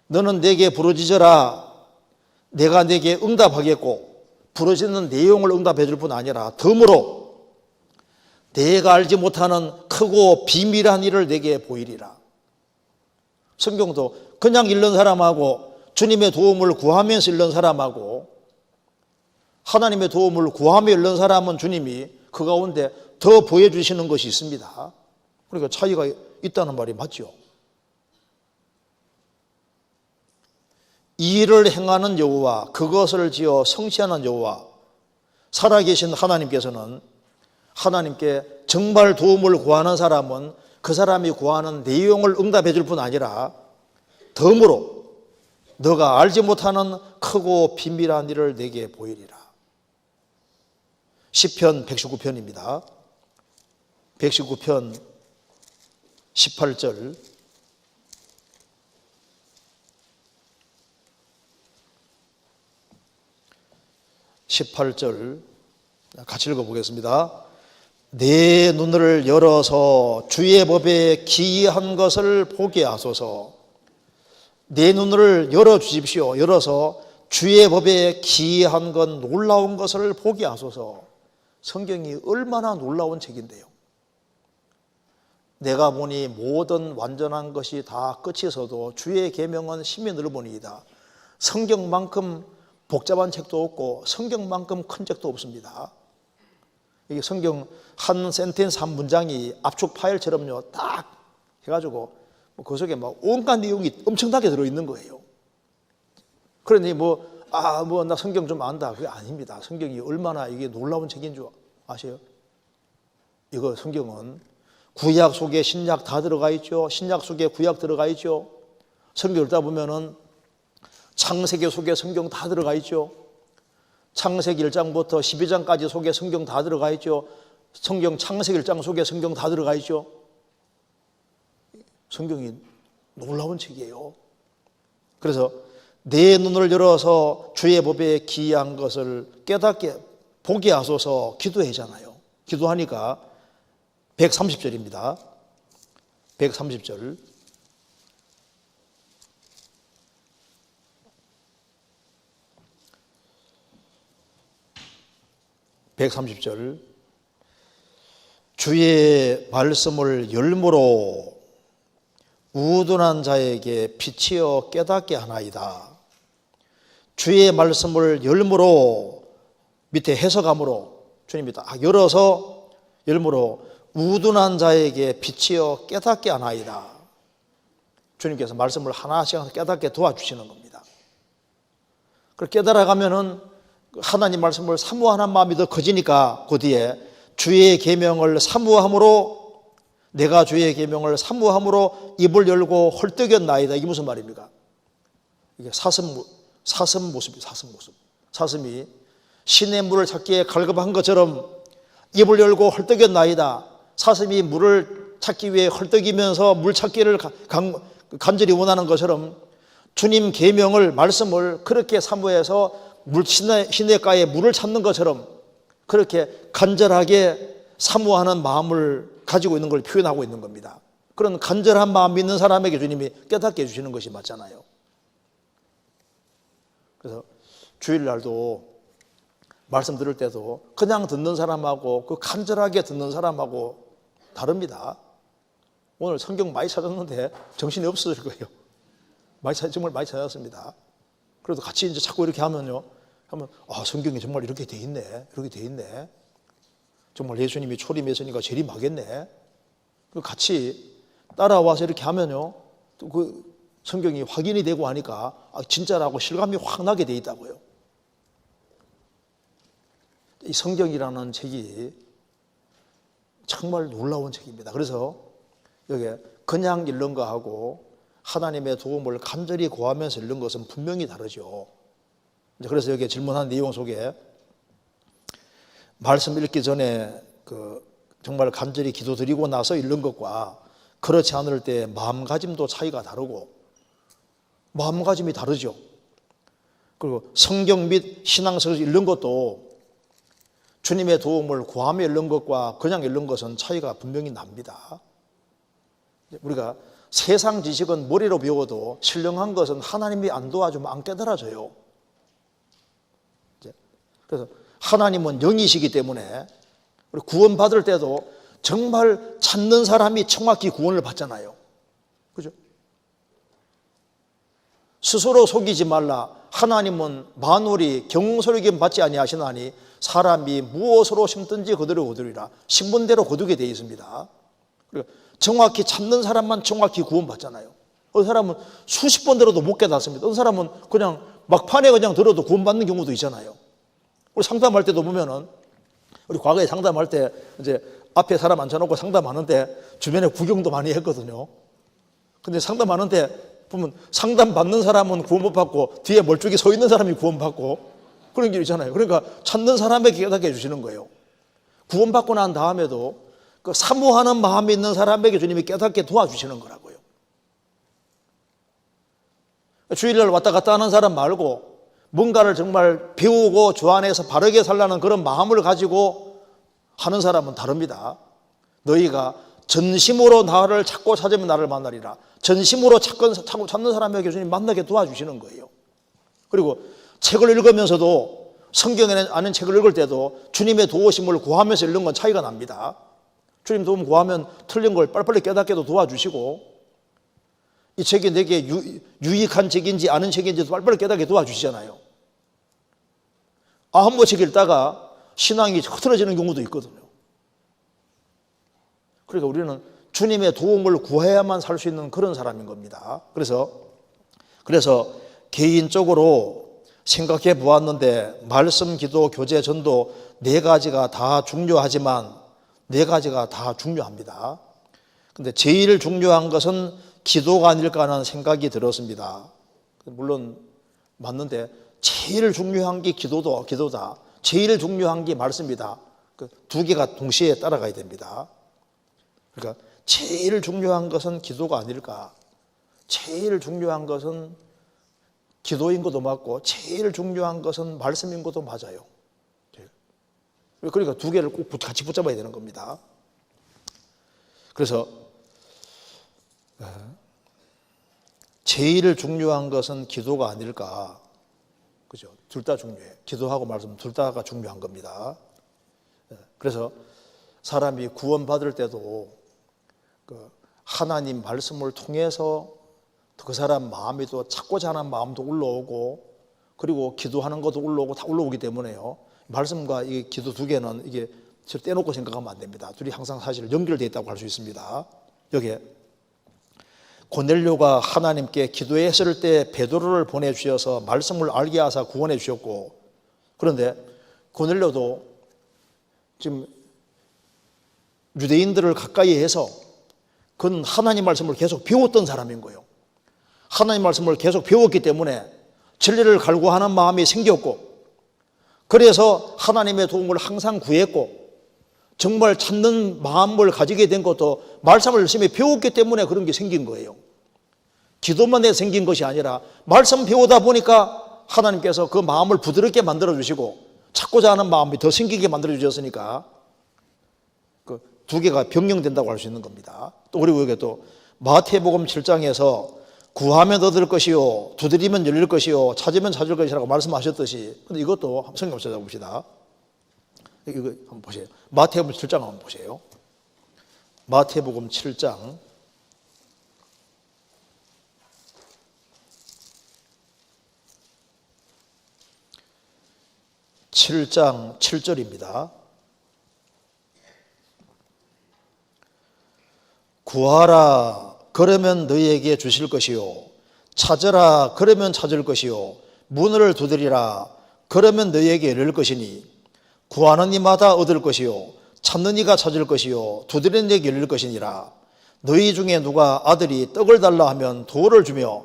너는 내게 부르짖어라. 내가 내게 응답하겠고, 부르짖는 내용을 응답해 줄 뿐 아니라 덤으로 내가 알지 못하는 크고 비밀한 일을 내게 보이리라. 성경도 그냥 읽는 사람하고 주님의 도움을 구하면서 읽는 사람하고 하나님의 도움을 구하며 읽는 사람은 주님이 그 가운데 더 보여주시는 것이 있습니다. 그러니까 차이가 있다는 말이 맞죠. 이 일을 행하는 여호와, 그것을 지어 성취하는 여호와, 살아계신 하나님께서는 하나님께 정말 도움을 구하는 사람은 그 사람이 구하는 내용을 응답해 줄 뿐 아니라 덤으로 너가 알지 못하는 크고 비밀한 일을 내게 보이리라. 시편 119편입니다. 119편 18절. 같이 읽어보겠습니다. 내 눈을 열어서 주의 법에 기이한 것을 보게 하소서. 내 눈을 열어주십시오. 열어서 주의 법에 기이한 것, 놀라운 것을 보게 하소서. 성경이 얼마나 놀라운 책인데요. 내가 보니 모든 완전한 것이 다 끝이 서도 주의 계명은 심히 넓으니이다. 성경만큼 복잡한 책도 없고 성경만큼 큰 책도 없습니다. 이게 성경 한 센텐스 한 문장이 압축 파일처럼요 딱 해가지고 그 속에 막 온갖 내용이 엄청나게 들어있는 거예요. 그러니 나 성경 좀 안다, 그게 아닙니다. 성경이 얼마나 이게 놀라운 책인 줄 아세요? 이거 성경은 구약 속에 신약 다 들어가 있죠. 신약 속에 구약 들어가 있죠. 성경 읽다 보면은 창세기 속에 성경 다 들어가 있죠. 창세기 1장부터 12장까지 속에 성경 다 들어가 있죠. 성경 창세기 1장 속에 성경 다 들어가 있죠. 성경이 놀라운 책이에요. 그래서 내 눈을 열어서 주의 법에 기이한 것을 깨닫게 보게 하소서 기도하잖아요. 기도하니까 130절입니다. 130절. 130절. 주의 말씀을 열무로 우둔한 자에게 비치어 깨닫게 하나이다. 주의 말씀을 열무로, 밑에 해석함으로 주님이 딱 열어서 열무로 우둔한 자에게 비치어 깨닫게 하나이다. 주님께서 말씀을 하나씩 깨닫게 도와주시는 겁니다. 그걸 깨달아가면은 하나님 말씀을 사모하는 마음이 더 커지니까 그 뒤에 주의 계명을 사모함으로, 내가 주의 계명을 사모함으로 입을 열고 헐떡였나이다. 이게 무슨 말입니까? 이게 사슴 모습이 사슴이 신의 물을 찾기에 갈급한 것처럼 입을 열고 헐떡였나이다. 사슴이 물을 찾기 위해 헐떡이면서 물 찾기를 간절히 원하는 것처럼 주님 계명을, 말씀을 그렇게 사모해서 시냇가에 물을 찾는 것처럼 그렇게 간절하게 사모하는 마음을 가지고 있는 걸 표현하고 있는 겁니다. 그런 간절한 마음 있는 사람에게 주님이 깨닫게 해주시는 것이 맞잖아요. 그래서 주일날도 말씀 들을 때도 그냥 듣는 사람하고 그 간절하게 듣는 사람하고 다릅니다. 오늘 성경 많이 찾았는데 정신이 없어질 거예요. 정말 많이 찾았습니다. 그래도 같이 이제 자꾸 이렇게 하면 성경이 정말 이렇게 돼 있네. 정말 예수님이 초림했으니까 재림하겠네. 같이 따라와서 이렇게 하면요, 또 그 성경이 확인이 되고 하니까 진짜라고 실감이 확 나게 돼 있다고요. 이 성경이라는 책이 정말 놀라운 책입니다. 그래서 여기 그냥 읽는 거하고 하나님의 도움을 간절히 구하면서 읽는 것은 분명히 다르죠. 그래서 여기 질문한 내용 속에 말씀 읽기 전에 정말 간절히 기도드리고 나서 읽는 것과 그렇지 않을 때 마음가짐도 차이가 다르고 마음가짐이 다르죠. 그리고 성경 및 신앙서에서 읽는 것도 주님의 도움을 구하며 읽는 것과 그냥 읽는 것은 차이가 분명히 납니다. 우리가 세상 지식은 머리로 배워도 신령한 것은 하나님이 안 도와주면 안 깨달아져요. 그래서 하나님은 영이시기 때문에 구원받을 때도 정말 찾는 사람이 정확히 구원을 받잖아요. 그죠? 스스로 속이지 말라. 하나님은 만물이 경솔하게 받지 아니하시나니 사람이 무엇으로 심든지 그대로 거두리라. 심은 대로 거두게 되어 있습니다. 그러니까 정확히 찾는 사람만 정확히 구원받잖아요. 어떤 사람은 수십 번 들어도 못 깨닫습니다. 어떤 사람은 그냥 막판에 그냥 들어도 구원받는 경우도 있잖아요. 우리 상담할 때도 보면은 우리 과거에 상담할 때 이제 앞에 사람 앉혀놓고 상담하는데 주변에 구경도 많이 했거든요. 근데 상담하는데 보면 상담 받는 사람은 구원 못 받고 뒤에 멀쩡히 서 있는 사람이 구원 받고 그런 게 있잖아요. 그러니까 찾는 사람에게 깨닫게 해주시는 거예요. 구원 받고 난 다음에도 그 사모하는 마음이 있는 사람에게 주님이 깨닫게 도와주시는 거라고요. 주일날 왔다 갔다 하는 사람 말고 뭔가를 정말 배우고 주 안에서 바르게 살라는 그런 마음을 가지고 하는 사람은 다릅니다. 너희가 전심으로 나를 찾고 찾으면 나를 만나리라. 전심으로 찾는 사람에게 주님 만나게 도와주시는 거예요. 그리고 책을 읽으면서도 성경에 아는 책을 읽을 때도 주님의 도우심을 구하면서 읽는 건 차이가 납니다. 주님 도움 구하면 틀린 걸 빨리빨리 깨닫게도 도와주시고 이 책이 내게 유익한 책인지 아는 책인지도 빨리빨리 깨닫게 도와주시잖아요. 한 번 책 읽다가 신앙이 흐트러지는 경우도 있거든요. 그러니까 우리는 주님의 도움을 구해야만 살 수 있는 그런 사람인 겁니다. 그래서 개인적으로 생각해 보았는데 말씀, 기도, 교제, 전도 네 가지가 다 중요하지만 네 가지가 다 중요합니다. 근데 제일 중요한 것은 기도가 아닐까 하는 생각이 들었습니다. 물론 맞는데 제일 중요한 게 기도다. 제일 중요한 게 말씀이다. 그 두 개가 동시에 따라가야 됩니다. 그러니까 제일 중요한 것은 기도가 아닐까. 제일 중요한 것은 기도인 것도 맞고 제일 중요한 것은 말씀인 것도 맞아요. 그러니까 두 개를 꼭 같이 붙잡아야 되는 겁니다. 그래서 제일 중요한 것은 기도가 아닐까. 그죠? 둘 다 중요해요. 기도하고 말씀 둘 다가 중요한 겁니다. 그래서 사람이 구원받을 때도 하나님 말씀을 통해서 그 사람 마음이 또 찾고자 하는 마음도 올라오고 그리고 기도하는 것도 올라오고 다 올라오기 때문에요. 말씀과 이 기도 두 개는 이게 떼놓고 생각하면 안 됩니다. 둘이 항상 사실 연결되어 있다고 할 수 있습니다. 여기에 고넬료가 하나님께 기도했을 때 베드로를 보내주셔서 말씀을 알게 하사 구원해 주셨고 그런데 고넬료도 지금 유대인들을 가까이 해서 그는 하나님 말씀을 계속 배웠던 사람인 거예요. 하나님 말씀을 계속 배웠기 때문에 진리를 갈구하는 마음이 생겼고 그래서 하나님의 도움을 항상 구했고 정말 찾는 마음을 가지게 된 것도 말씀을 열심히 배웠기 때문에 그런 게 생긴 거예요. 기도만 해 생긴 것이 아니라 말씀 배우다 보니까 하나님께서 그 마음을 부드럽게 만들어주시고 찾고자 하는 마음이 더 생기게 만들어주셨으니까 그 두 개가 병령된다고 할 수 있는 겁니다. 또 그리고 여기 또 마태복음 7장에서 구하면 얻을 것이요 두드리면 열릴 것이요 찾으면 찾을 것이라고 말씀하셨듯이 근데 이것도 성경 찾아봅시다. 이거 한번 보세요. 마태복음 7장 한번 보세요. 마태복음 7장 7절입니다. 구하라 그러면 너희에게 주실 것이요 찾으라 그러면 찾을 것이요 문을 두드리라 그러면 너희에게 열릴 것이니 구하는 이마다 얻을 것이요 찾는 이가 찾을 것이요 두드리는 이에게 열릴 것이니라. 너희 중에 누가 아들이 떡을 달라 하면 돌을 주며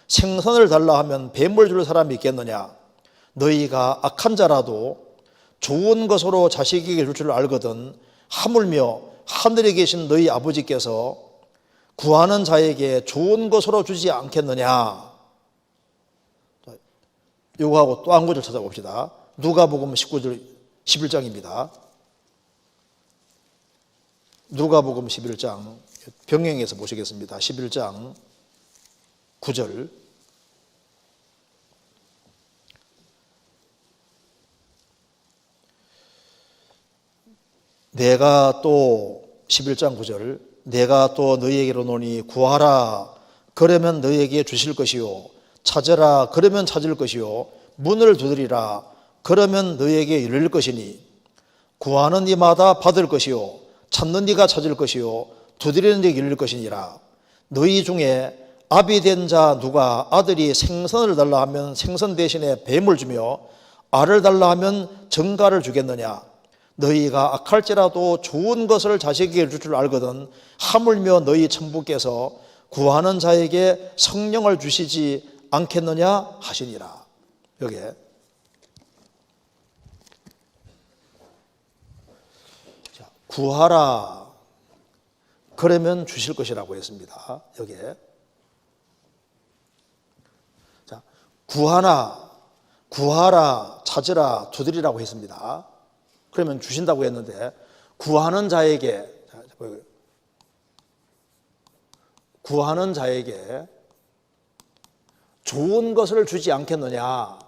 생선을 달라 하면 뱀을 줄 사람이 있겠느냐? 너희가 악한 자라도 좋은 것으로 자식에게 줄 줄 알거든 하물며 하늘에 계신 너희 아버지께서 구하는 자에게 좋은 것으로 주지 않겠느냐? 요거하고 또 한 구절 찾아봅시다. 누가복음 19절 11장입니다. 누가복음 11장 병행해서 보시겠습니다. 11장 9절. 내가 또 11장 9절 내가 또 너희에게로 노니 구하라 그러면 너희에게 주실 것이요 찾으라 그러면 찾을 것이요 문을 두드리라 그러면 너희에게 열릴 것이니 구하는 이마다 받을 것이요 찾는 이가 찾을 것이요 두드리는 이가 열릴 것이니라. 너희 중에 아비 된 자 누가 아들이 생선을 달라 하면 생선 대신에 뱀을 주며 알을 달라 하면 정갈을 주겠느냐? 너희가 악할지라도 좋은 것을 자식에게 줄 줄 알거든 하물며 너희 천부께서 구하는 자에게 성령을 주시지 않겠느냐 하시니라. 여기에 구하라 그러면 주실 것이라고 했습니다. 여기에 자, 구하라 찾으라 두드리라고 했습니다. 그러면 주신다고 했는데 구하는 자에게 좋은 것을 주지 않겠느냐?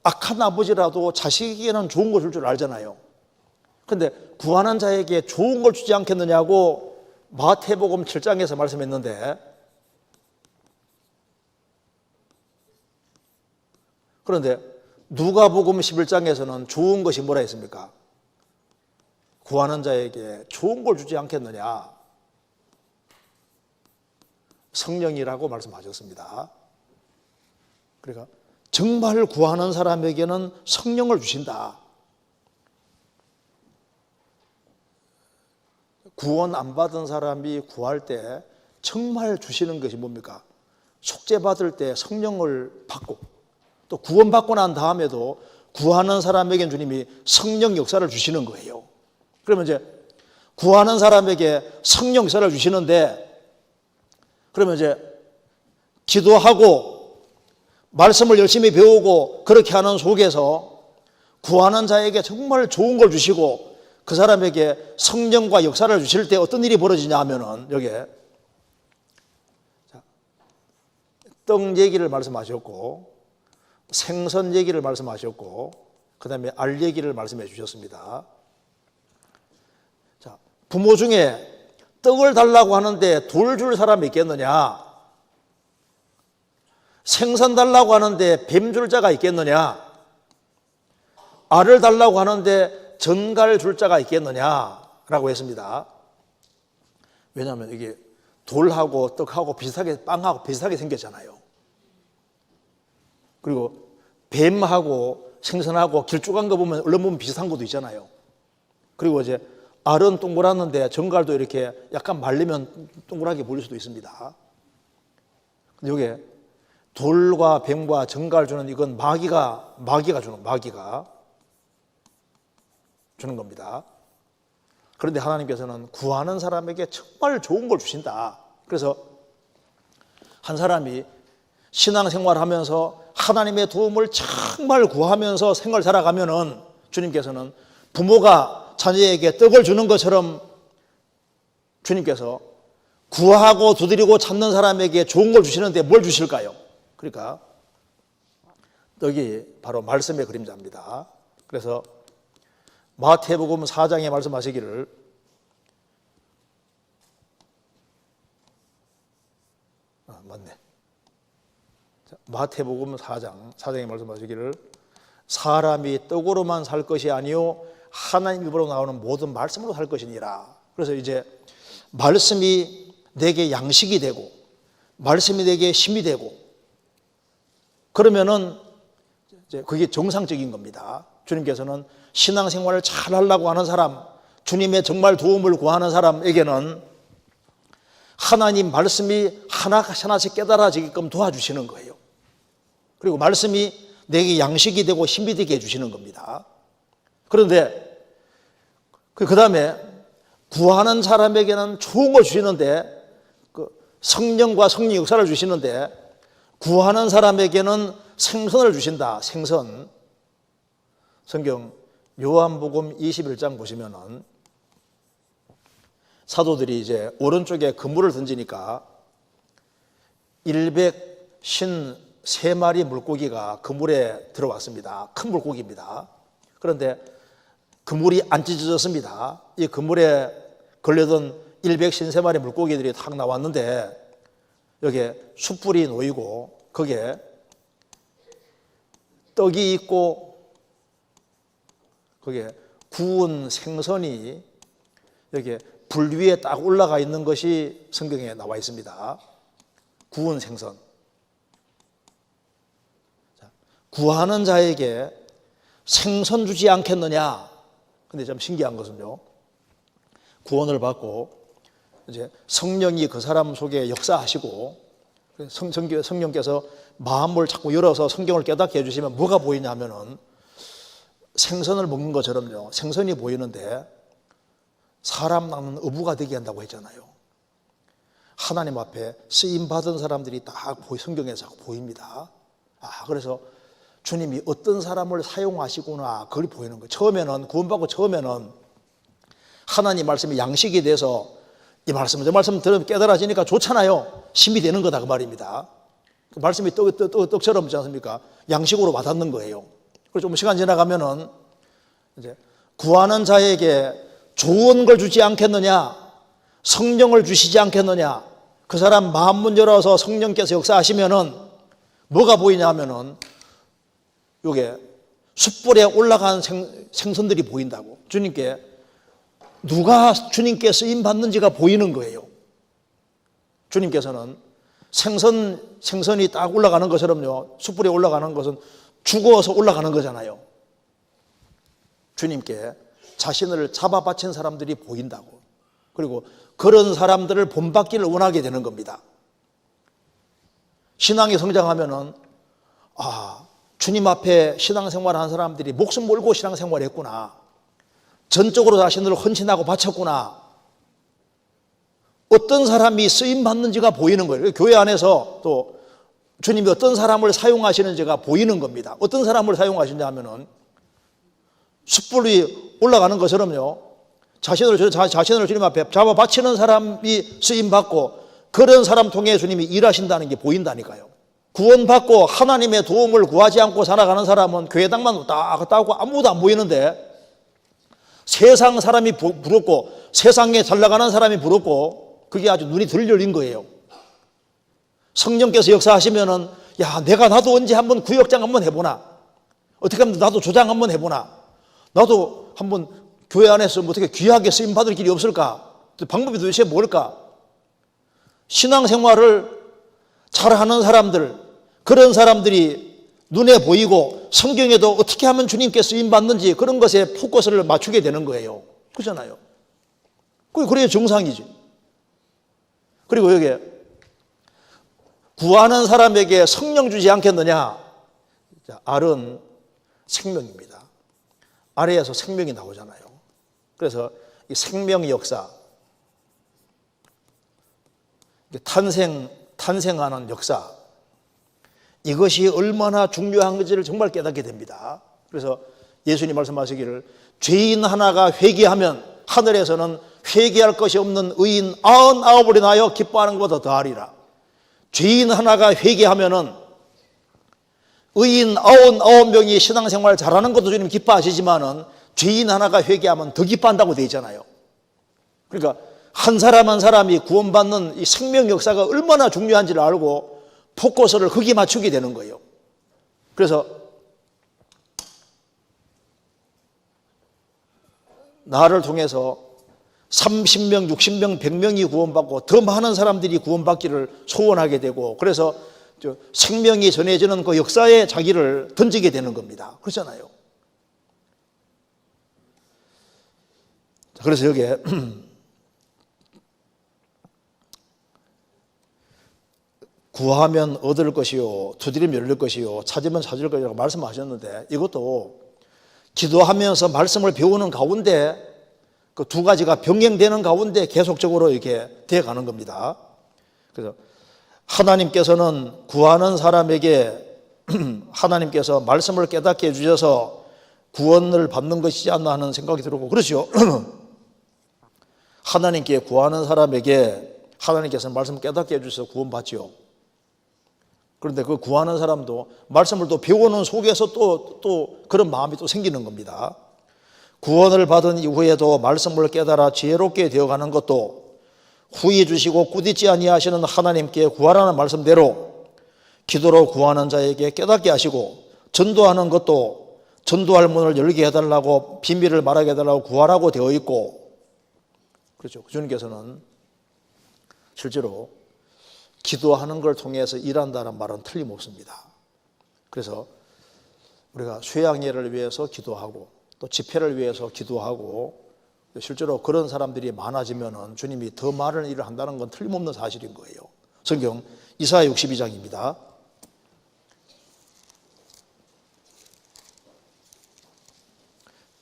악한 아버지라도 자식에게는 좋은 걸 줄 줄 알잖아요. 그런데 구하는 자에게 좋은 걸 주지 않겠느냐고 마태복음 7장에서 말씀했는데, 그런데 누가복음 11장에서는 좋은 것이 뭐라 했습니까? 구하는 자에게 좋은 걸 주지 않겠느냐? 성령이라고 말씀하셨습니다. 그러니까 정말 구하는 사람에게는 성령을 주신다. 구원 안 받은 사람이 구할 때 정말 주시는 것이 뭡니까? 속죄받을 때 성령을 받고 또 구원받고 난 다음에도 구하는 사람에게 주님이 성령 역사를 주시는 거예요. 그러면 이제 구하는 사람에게 성령 역사를 주시는데, 그러면 이제 기도하고 말씀을 열심히 배우고 그렇게 하는 속에서 구하는 자에게 정말 좋은 걸 주시고 그 사람에게 성령과 역사를 주실 때 어떤 일이 벌어지냐 하면은, 여기에 떡 얘기를 말씀하셨고 생선 얘기를 말씀하셨고 그 다음에 알 얘기를 말씀해 주셨습니다. 자, 부모 중에 떡을 달라고 하는데 돌 줄 사람이 있겠느냐? 생선 달라고 하는데 뱀 줄 자가 있겠느냐? 알을 달라고 하는데 전갈 줄 자가 있겠느냐라고 했습니다. 왜냐하면 이게 돌하고 떡하고 비슷하게, 빵하고 비슷하게 생겼잖아요. 그리고 뱀하고 생선하고 길쭉한 거 보면 얼른 보면 비슷한 것도 있잖아요. 그리고 이제 알은 동그랗는데 전갈도 이렇게 약간 말리면 동그랗게 보일 수도 있습니다. 근데 이게 돌과 뱀과 전갈 주는 이건 마귀가 주는 겁니다. 그런데 하나님께서는 구하는 사람에게 정말 좋은 걸 주신다. 그래서 한 사람이 신앙생활을 하면서 하나님의 도움을 정말 구하면서 생활 살아가면은 주님께서는 부모가 자녀에게 떡을 주는 것처럼 주님께서 구하고 두드리고 찾는 사람에게 좋은 걸 주시는데 뭘 주실까요? 그러니까 떡이 바로 말씀의 그림자입니다. 그래서 마태복음 4장에 말씀하시기를 맞네. 마태복음 4장에 말씀하시기를 사람이 떡으로만 살 것이 아니요 하나님 입으로 나오는 모든 말씀으로 살 것이니라. 그래서 이제 말씀이 내게 양식이 되고 말씀이 내게 힘이 되고 그러면은 이제 그게 정상적인 겁니다. 주님께서는 신앙생활을 잘 하려고 하는 사람, 주님의 정말 도움을 구하는 사람에게는 하나님 말씀이 하나하나씩 깨달아지게끔 도와주시는 거예요. 그리고 말씀이 내게 양식이 되고 힘이 되게 해주시는 겁니다. 그런데 그 다음에 구하는 사람에게는 좋은 걸 주시는데, 성령과 성령 역사를 주시는데, 구하는 사람에게는 생선을 주신다. 생선. 성경 요한복음 21장 보시면은 사도들이 이제 오른쪽에 그물을 던지니까 153마리 물고기가 그물에 들어왔습니다. 큰 물고기입니다. 그런데 그물이 안 찢어졌습니다. 이 그물에 걸려던 153마리 물고기들이 탁 나왔는데, 여기에 숯불이 놓이고 거기에 떡이 있고 거기에 구운 생선이 여기에 불 위에 딱 올라가 있는 것이 성경에 나와 있습니다. 구운 생선. 구하는 자에게 생선 주지 않겠느냐? 근데 좀 신기한 것은요, 구원을 받고 이제 성령이 그 사람 속에 역사하시고 성령께서 마음을 자꾸 열어서 성경을 깨닫게 해주시면 뭐가 보이냐면은 생선을 먹는 것처럼요, 생선이 보이는데 사람 낳는 어부가 되게 한다고 했잖아요. 하나님 앞에 쓰임받은 사람들이 딱 성경에 자꾸 보입니다. 그래서 주님이 어떤 사람을 사용하시구나, 그걸 보이는 거예요. 처음에는, 구원받고 처음에는 하나님 말씀이 양식이 돼서 이 말씀, 저 말씀 들으면 깨달아지니까 좋잖아요. 힘이 되는 거다, 그 말입니다. 그 말씀이 떡처럼 있지 않습니까? 양식으로 와닿는 거예요. 그리고 좀 시간 지나가면은 이제 구하는 자에게 좋은 걸 주지 않겠느냐, 성령을 주시지 않겠느냐. 그 사람 마음문 열어서 성령께서 역사하시면은 뭐가 보이냐 하면은 요게 숯불에 올라간 생선들이 보인다고. 주님께, 누가 주님께 쓰임 받는지가 보이는 거예요. 주님께서는 생선이 딱 올라가는 것처럼요, 숯불에 올라가는 것은 죽어서 올라가는 거잖아요. 주님께 자신을 잡아 바친 사람들이 보인다고. 그리고 그런 사람들을 본받기를 원하게 되는 겁니다. 신앙이 성장하면은, 주님 앞에 신앙생활 한 사람들이 목숨 걸고 신앙생활 했구나, 전적으로 자신을 헌신하고 바쳤구나, 어떤 사람이 쓰임받는지가 보이는 거예요. 교회 안에서 또 주님이 어떤 사람을 사용하시는지가 보이는 겁니다. 어떤 사람을 사용하시냐 하면은 숯불이 올라가는 것처럼요, 자신을 주님 앞에 잡아 바치는 사람이 쓰임받고 그런 사람 통해 주님이 일하신다는 게 보인다니까요. 구원받고 하나님의 도움을 구하지 않고 살아가는 사람은 교회당만 딱 따고 아무도 안 보이는데, 세상 사람이 부럽고 세상에 잘 나가는 사람이 부럽고 그게 아주 눈이 덜 열린 거예요. 성령께서 역사하시면은, 나도 언제 한번 구역장 한번 해보나, 어떻게 하면 나도 조장 한번 해보나, 나도 한번 교회 안에서 어떻게 귀하게 쓰임 받을 길이 없을까, 방법이 도대체 뭘까. 신앙생활을 잘하는 사람들, 그런 사람들이 눈에 보이고 성경에도 어떻게 하면 주님께 쓰임 받는지 그런 것에 포커스를 맞추게 되는 거예요. 그렇잖아요. 그래야 정상이지. 그리고 여기에 구하는 사람에게 성령 주지 않겠느냐. 알은 생명입니다. 아래에서 생명이 나오잖아요. 그래서 이 생명의 역사, 탄생하는 역사, 이것이 얼마나 중요한 건지를 정말 깨닫게 됩니다. 그래서 예수님 말씀하시기를, 죄인 하나가 회개하면 하늘에서는 회개할 것이 없는 의인 99을 인하여 기뻐하는 것보다 더하리라. 죄인 하나가 회개하면은, 의인 99명이 신앙생활 잘하는 것도 주님 기뻐하시지만은 죄인 하나가 회개하면 더 기뻐한다고 되어 있잖아요. 그러니까 한 사람 한 사람이 구원받는 이 생명 역사가 얼마나 중요한지를 알고 포커스를 거기에 맞추게 되는 거예요. 그래서 나를 통해서 30명, 60명, 100명이 구원받고 더 많은 사람들이 구원받기를 소원하게 되고, 그래서 생명이 전해지는 그 역사에 자기를 던지게 되는 겁니다. 그렇잖아요. 그래서 여기에 구하면 얻을 것이요 두드리면 열릴 것이요 찾으면 찾을 것이라고 말씀하셨는데, 이것도 기도하면서 말씀을 배우는 가운데 그 두 가지가 병행되는 가운데 계속적으로 이렇게 되어가는 겁니다. 그래서 하나님께서는 구하는 사람에게 하나님께서 말씀을 깨닫게 해주셔서 구원을 받는 것이지 않나 하는 생각이 들고, 그렇죠. 하나님께 구하는 사람에게 하나님께서는 말씀을 깨닫게 해주셔서 구원받지요. 그런데 그 구하는 사람도 말씀을 또 배우는 속에서 또 그런 마음이 또 생기는 겁니다. 구원을 받은 이후에도 말씀을 깨달아 지혜롭게 되어가는 것도 후히 주시고 꾸짖지 아니하시는 하나님께 구하라는 말씀대로 기도로 구하는 자에게 깨닫게 하시고, 전도하는 것도 전도할 문을 열게 해달라고, 비밀을 말하게 해달라고 구하라고 되어 있고, 그렇죠. 주님께서는 실제로 기도하는 걸 통해서 일한다는 말은 틀림없습니다. 그래서 우리가 수양예를 위해서 기도하고 또 집회를 위해서 기도하고, 실제로 그런 사람들이 많아지면 주님이 더 많은 일을 한다는 건 틀림없는 사실인 거예요. 성경 이사야 62장입니다.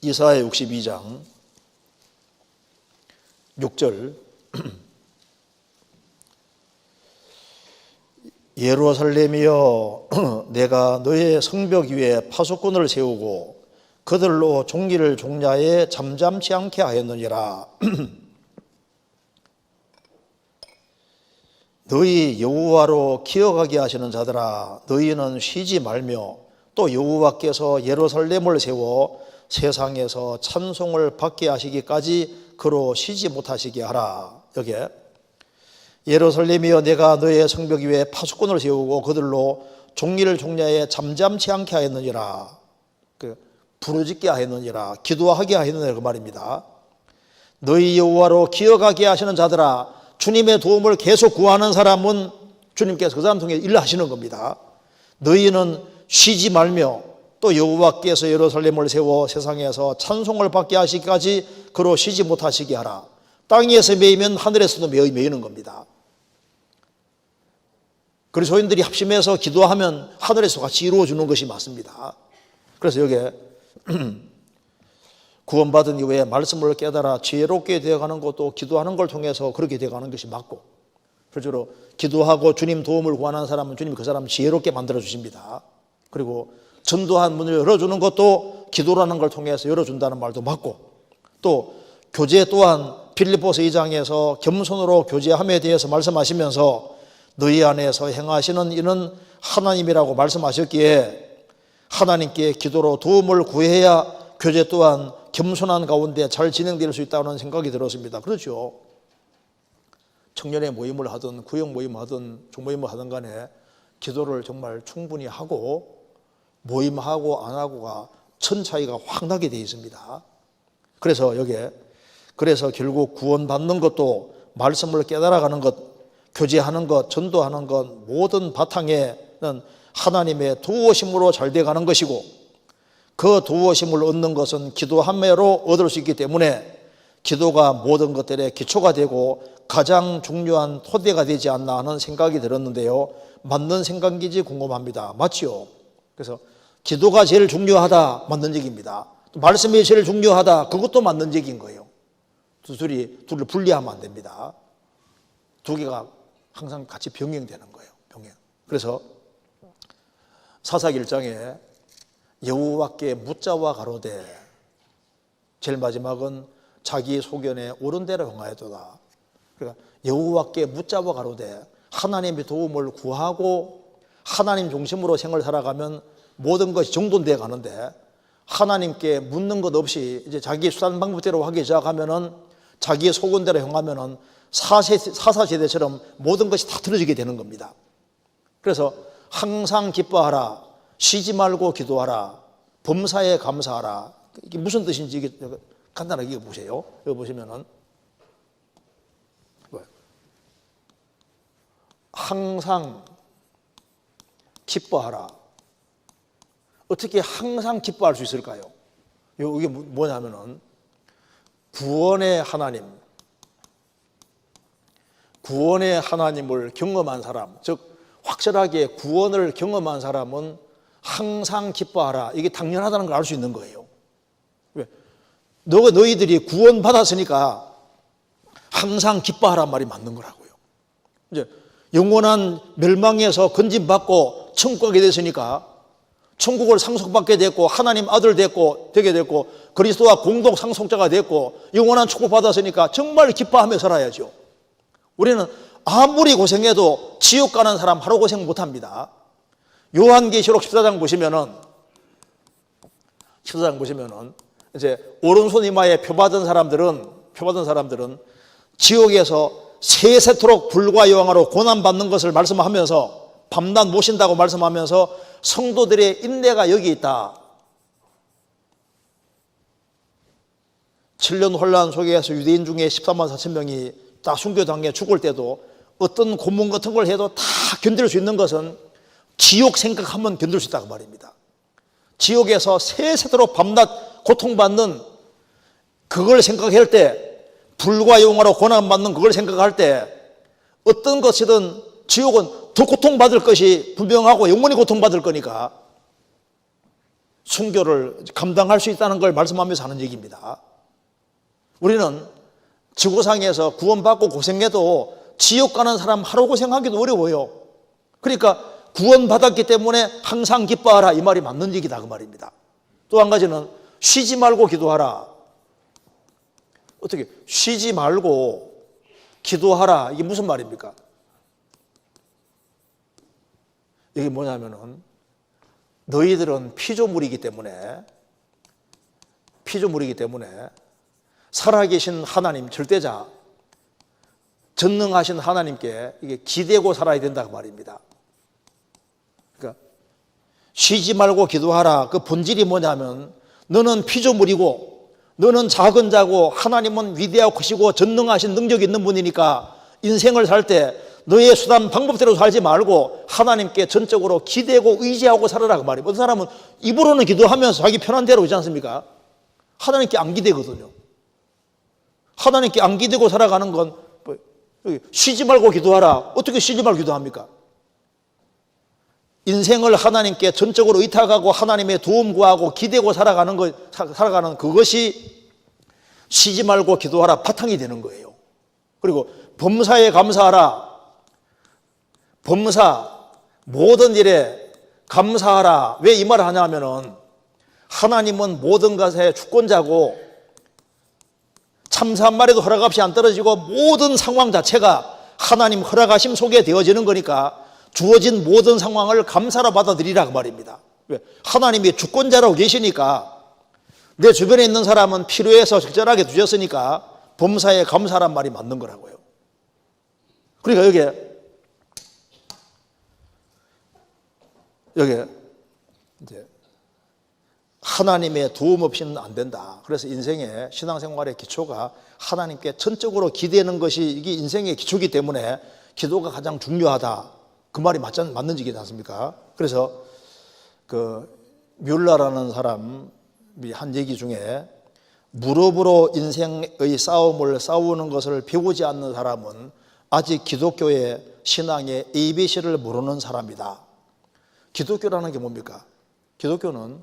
이사야 62장 6절 예루살렘이여 내가 너의 성벽 위에 파수꾼을 세우고 그들로 종기를 종야에 잠잠치 않게 하였느니라. 너희 여호와로 기어가게 하시는 자들아, 너희는 쉬지 말며 또 여호와께서 예루살렘을 세워 세상에서 찬송을 받게 하시기까지 그로 쉬지 못하시게 하라. 여기에 예루살렘이여 내가 너의 성벽 위에 파수꾼을 세우고 그들로 종일 종야에 잠잠치 않게 하였느니라. 부르짖게 하였느니라, 기도하게 하였느니라, 그 말입니다. 너희 여호와로 기어가게 하시는 자들아, 주님의 도움을 계속 구하는 사람은 주님께서 그 사람 통해 일을 하시는 겁니다. 너희는 쉬지 말며 또 여호와께서 예루살렘을 세워 세상에서 찬송을 받게 하시기까지 그로 쉬지 못하시게 하라. 땅에서 매이면 하늘에서도 매이는 겁니다. 그리스도인들이 합심해서 기도하면 하늘에서 같이 이루어주는 것이 맞습니다. 그래서 여기에 구원받은 이후에 말씀을 깨달아 지혜롭게 되어가는 것도 기도하는 걸 통해서 그렇게 되어가는 것이 맞고, 실제로 기도하고 주님 도움을 구하는 사람은 주님이 그 사람 지혜롭게 만들어 주십니다. 그리고 전도한 문을 열어주는 것도 기도라는 걸 통해서 열어준다는 말도 맞고, 또 교제 또한 빌립보서 2장에서 겸손으로 교제함에 대해서 말씀하시면서 너희 안에서 행하시는 이는 하나님이라고 말씀하셨기에 하나님께 기도로 도움을 구해야 교제 또한 겸손한 가운데 잘 진행될 수 있다는 생각이 들었습니다. 그렇죠. 청년의 모임을 하든 구역 모임을 하든 종모임을 하든 간에 기도를 정말 충분히 하고 모임하고 안 하고가 천 차이가 확 나게 되어 있습니다. 그래서 여기에 결국 구원받는 것도 말씀을 깨달아가는 것, 교제하는 것, 전도하는 것 모든 바탕에는 하나님의 도우심으로 잘 돼가는 것이고, 그 도우심을 얻는 것은 기도함으로 얻을 수 있기 때문에 기도가 모든 것들의 기초가 되고 가장 중요한 토대가 되지 않나 하는 생각이 들었는데요. 맞는 생각인지 궁금합니다. 맞지요? 그래서 기도가 제일 중요하다, 맞는 얘기입니다. 말씀이 제일 중요하다, 그것도 맞는 얘기인 거예요. 둘을 분리하면 안 됩니다. 두 개가 항상 같이 병행되는 거예요. 병행. 그래서 사사기 1장에 여호와께 묻자와 가로되, 제일 마지막은 자기 소견에 옳은 대로 행하였도다. 그러니까 여호와께 묻자와 가로되, 하나님의 도움을 구하고 하나님 중심으로 생을 살아가면 모든 것이 정돈되어 가는데, 하나님께 묻는 것 없이 이제 자기 수단 방법대로 하기 시작하면은, 자기의 소견대로 행하면은 사사시대처럼 모든 것이 다 틀어지게 되는 겁니다. 그래서 항상 기뻐하라, 쉬지 말고 기도하라, 범사에 감사하라. 이게 무슨 뜻인지 이게 간단하게 보세요. 여기 보시면은 항상 기뻐하라. 어떻게 항상 기뻐할 수 있을까요? 이게 뭐냐면은 구원의 하나님, 구원의 하나님을 경험한 사람, 즉 확실하게 구원을 경험한 사람은 항상 기뻐하라. 이게 당연하다는 걸 알 수 있는 거예요. 왜? 너희들이 구원받았으니까 항상 기뻐하란 말이 맞는 거라고요. 이제 영원한 멸망에서 건짐받고 천국 가게 됐으니까 천국을 상속받게 됐고 하나님 아들 되게 됐고 그리스도와 공동 상속자가 됐고 영원한 축복 받았으니까 정말 기뻐하며 살아야죠. 우리는 아무리 고생해도 지옥 가는 사람 하루 고생 못합니다. 요한계시록 14장 보시면은 이제 오른손 이마에 표받은 사람들은 지옥에서 세세토록 불과 여왕으로 고난받는 것을 말씀하면서 밤낮 모신다고 말씀하면서 성도들의 인내가 여기 있다. 7년 혼란 속에서 유대인 중에 13만 4천 명이 다 순교당해 죽을 때도 어떤 고문 같은 걸 해도 다 견딜 수 있는 것은 지옥 생각하면 견딜 수 있다고 말입니다. 지옥에서 세세토록 밤낮 고통받는 그걸 생각할 때 불과 영화로 고난받는 그걸 생각할 때 어떤 것이든 지옥은 더 고통받을 것이 분명하고 영원히 고통받을 거니까 순교를 감당할 수 있다는 걸 말씀하면서 하는 얘기입니다. 우리는 지구상에서 구원받고 고생해도 지옥 가는 사람 하루 고생하기도 어려워요. 그러니까 구원받았기 때문에 항상 기뻐하라 이 말이 맞는 얘기다 그 말입니다. 또 한 가지는 쉬지 말고 기도하라. 어떻게 쉬지 말고 기도하라 이게 무슨 말입니까? 이게 뭐냐면은 너희들은 피조물이기 때문에 살아계신 하나님 절대자 전능하신 하나님께 이게 기대고 살아야 된다고 말입니다. 그러니까 쉬지 말고 기도하라. 그 본질이 뭐냐면 너는 피조물이고 너는 작은 자고 하나님은 위대하고 크시고 전능하신 능력이 있는 분이니까 인생을 살 때 너의 수단 방법대로 살지 말고 하나님께 전적으로 기대고 의지하고 살아라고 말이에요. 어떤 사람은 입으로는 기도하면서 자기 편한 대로 있지 않습니까? 하나님께 안 기대거든요. 하나님께 안 기대고 살아가는 건 쉬지 말고 기도하라. 어떻게 쉬지 말고 기도합니까? 인생을 하나님께 전적으로 의탁하고 하나님의 도움 구하고 기대고 살아가는 그것이 쉬지 말고 기도하라 바탕이 되는 거예요. 그리고 범사에 감사하라. 범사 모든 일에 감사하라. 왜 이 말을 하냐 하면은 하나님은 모든 것의 주권자고 참사 한 마리도 허락 없이 안 떨어지고 모든 상황 자체가 하나님 허락하심 속에 되어지는 거니까 주어진 모든 상황을 감사로 받아들이라 그 말입니다. 왜? 하나님이 주권자라고 계시니까 내 주변에 있는 사람은 필요해서 적절하게 두셨으니까 범사에 감사란 말이 맞는 거라고요. 그러니까 여기에 이제 하나님의 도움 없이는 안 된다. 그래서 인생의 신앙생활의 기초가 하나님께 전적으로 기대는 것이 이게 인생의 기초이기 때문에 기도가 가장 중요하다. 그 말이 맞는 얘기지 않습니까? 그래서 그 뮬러라는 사람이 한 얘기 중에 무릎으로 인생의 싸움을 싸우는 것을 배우지 않는 사람은 아직 기독교의 신앙의 ABC를 모르는 사람이다. 기독교라는 게 뭡니까? 기독교는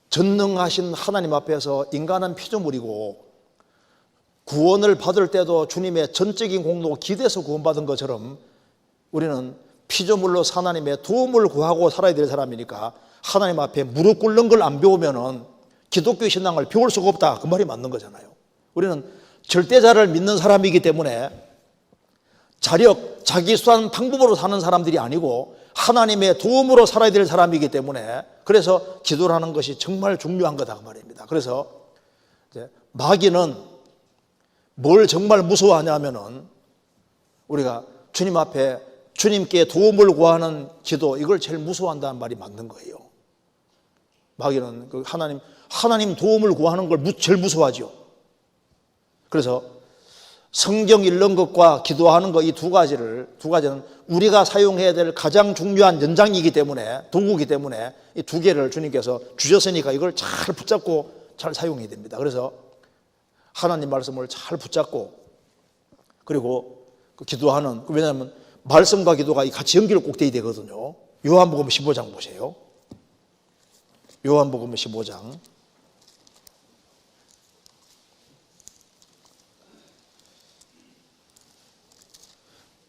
전능하신 하나님 앞에서 인간은 피조물이고 구원을 받을 때도 주님의 전적인 공로 기대서 구원받은 것처럼 우리는 피조물로 하나님의 도움을 구하고 살아야 될 사람이니까 하나님 앞에 무릎 꿇는 걸 안 배우면은 기독교 신앙을 배울 수가 없다. 그 말이 맞는 거잖아요. 우리는 절대자를 믿는 사람이기 때문에 자기 수단 방법으로 사는 사람들이 아니고 하나님의 도움으로 살아야 될 사람이기 때문에 그래서 기도를 하는 것이 정말 중요한 거다 그 말입니다. 그래서 이제 마귀는 뭘 정말 무서워하냐면은 우리가 주님 앞에 주님께 도움을 구하는 기도 이걸 제일 무서워한다는 말이 맞는 거예요. 마귀는 그 하나님 도움을 구하는 걸 제일 무서워하죠. 그래서 성경 읽는 것과 기도하는 것 이 두 가지는 우리가 사용해야 될 가장 중요한 연장이기 때문에 도구이기 때문에 이 두 개를 주님께서 주셨으니까 이걸 잘 붙잡고 잘 사용해야 됩니다. 그래서 하나님 말씀을 잘 붙잡고 그리고 그 기도하는, 왜냐하면 말씀과 기도가 같이 연결 꼭 돼야 되거든요. 요한복음 15장 보세요. 요한복음 15장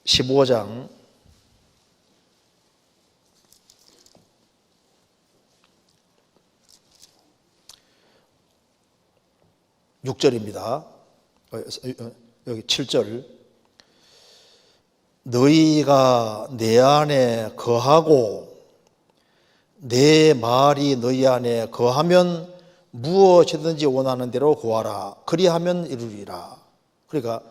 15장 6절입니다. 여기 7절. 너희가 내 안에 거하고 내 말이 너희 안에 거하면 무엇이든지 원하는 대로 구하라. 그리하면 이루리라. 그러니까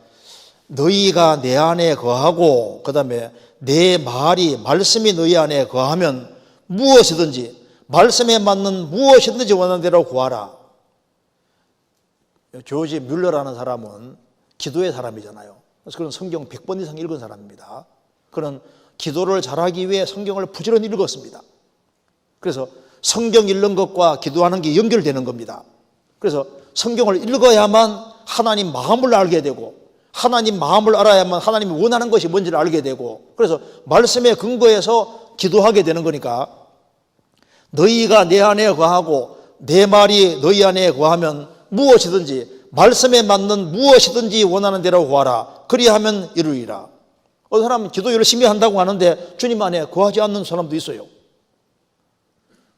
너희가 내 안에 거하고 그 다음에 내 말이, 말씀이 너희 안에 거하면 무엇이든지, 말씀에 맞는 무엇이든지 원하는 대로 구하라. 조지 뮬러라는 사람은 기도의 사람이잖아요. 그래서 그는 성경 100번 이상 읽은 사람입니다. 그는 기도를 잘하기 위해 성경을 부지런히 읽었습니다. 그래서 성경 읽는 것과 기도하는 게 연결되는 겁니다. 그래서 성경을 읽어야만 하나님 마음을 알게 되고, 하나님 마음을 알아야만 하나님이 원하는 것이 뭔지를 알게 되고, 그래서 말씀에 근거해서 기도하게 되는 거니까, 너희가 내 안에 거하고 내 말이 너희 안에 거하면 무엇이든지, 말씀에 맞는 무엇이든지 원하는 대로 구하라. 그리하면 이루리라. 어떤 사람은 기도 열심히 한다고 하는데 주님 안에 거하지 않는 사람도 있어요.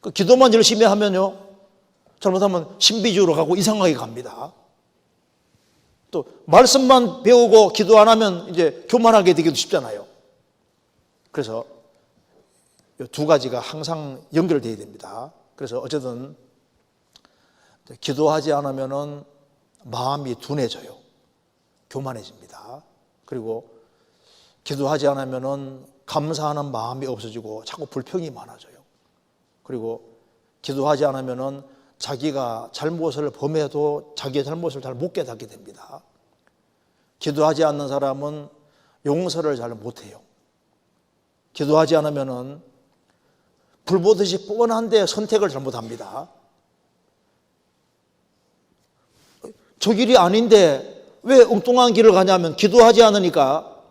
그 기도만 열심히 하면요, 잘못하면 신비주의로 가고 이상하게 갑니다. 또 말씀만 배우고 기도 안 하면 이제 교만하게 되기도 쉽잖아요. 그래서 이 두 가지가 항상 연결되어야 됩니다. 그래서 어쨌든 기도하지 않으면은 마음이 둔해져요. 교만해집니다. 그리고 기도하지 않으면은 감사하는 마음이 없어지고 자꾸 불평이 많아져요. 그리고 기도하지 않으면은 자기가 잘못을 범해도 자기의 잘못을 잘 못 깨닫게 됩니다. 기도하지 않는 사람은 용서를 잘 못해요. 기도하지 않으면은 불보듯이 뻔한데 선택을 잘못합니다. 저 길이 아닌데 왜 엉뚱한 길을 가냐면 기도하지 않으니까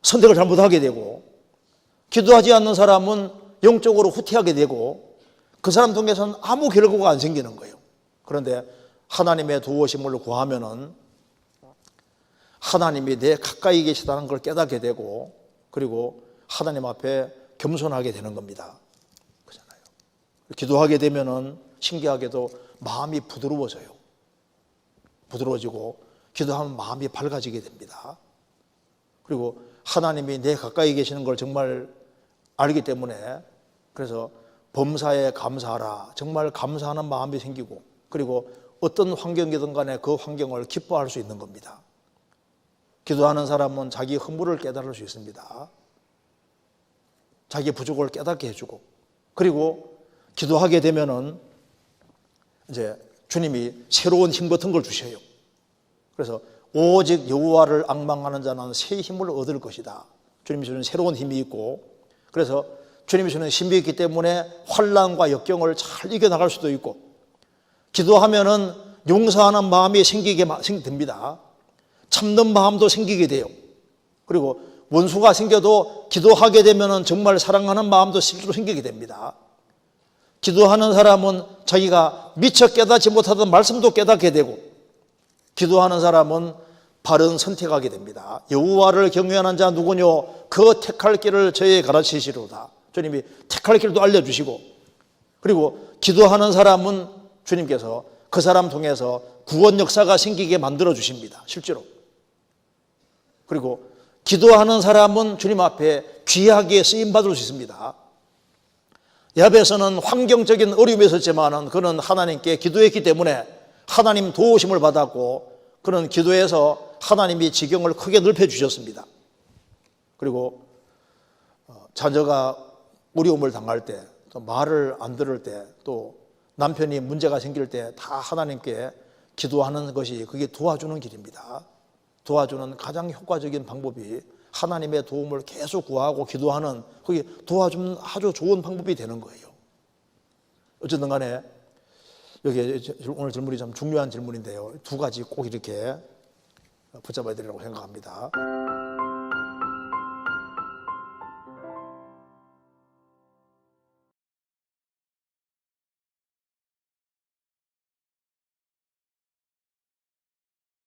선택을 잘못하게 되고, 기도하지 않는 사람은 영적으로 후퇴하게 되고 그 사람 통해서는 아무 결과가 안 생기는 거예요. 그런데 하나님의 도우심을 구하면은 하나님이 내 가까이 계시다는 걸 깨닫게 되고, 그리고 하나님 앞에 겸손하게 되는 겁니다. 그렇잖아요. 기도하게 되면은 신기하게도 마음이 부드러워져요. 부드러워지고 기도하면 마음이 밝아지게 됩니다. 그리고 하나님이 내 가까이 계시는 걸 정말 알기 때문에, 그래서 범사에 감사하라, 정말 감사하는 마음이 생기고, 그리고 어떤 환경이든 간에 그 환경을 기뻐할 수 있는 겁니다. 기도하는 사람은 자기 허물을 깨달을 수 있습니다. 자기 부족을 깨닫게 해주고, 그리고 기도하게 되면은 이제 주님이 새로운 힘 같은 걸 주셔요. 그래서 오직 여호와를 앙망하는 자는 새 힘을 얻을 것이다. 주님이 주는 새로운 힘이 있고, 그래서 주님이 주는 힘이 있기 때문에 환난과 역경을 잘 이겨나갈 수도 있고, 기도하면은 용서하는 마음이 생기게 됩니다. 참는 마음도 생기게 돼요. 그리고 원수가 생겨도 기도하게 되면은 정말 사랑하는 마음도 실제로 생기게 됩니다. 기도하는 사람은 자기가 미처 깨닫지 못하던 말씀도 깨닫게 되고, 기도하는 사람은 바른 선택하게 됩니다. 여호와를 경외하는 자 누구뇨? 그 택할 길을 저에게 가르치시로다. 주님이 택할 길도 알려주시고, 그리고 기도하는 사람은 주님께서 그 사람 통해서 구원 역사가 생기게 만들어 주십니다. 실제로. 그리고 기도하는 사람은 주님 앞에 귀하게 쓰임받을 수 있습니다. 야베스는 환경적인 어려움이 있었지만 그는 하나님께 기도했기 때문에 하나님 도우심을 받았고, 그는 기도해서 하나님이 지경을 크게 넓혀주셨습니다. 그리고 자녀가 어려움을 당할 때, 또 말을 안 들을 때, 또 남편이 문제가 생길 때 다 하나님께 기도하는 것이 그게 도와주는 길입니다. 도와주는 가장 효과적인 방법이 하나님의 도움을 계속 구하고 기도하는, 그게 도와주는 아주 좋은 방법이 되는 거예요. 어쨌든 간에 여기 오늘 질문이 참 중요한 질문인데요. 두 가지 꼭 이렇게 붙잡아야 되리라고 생각합니다.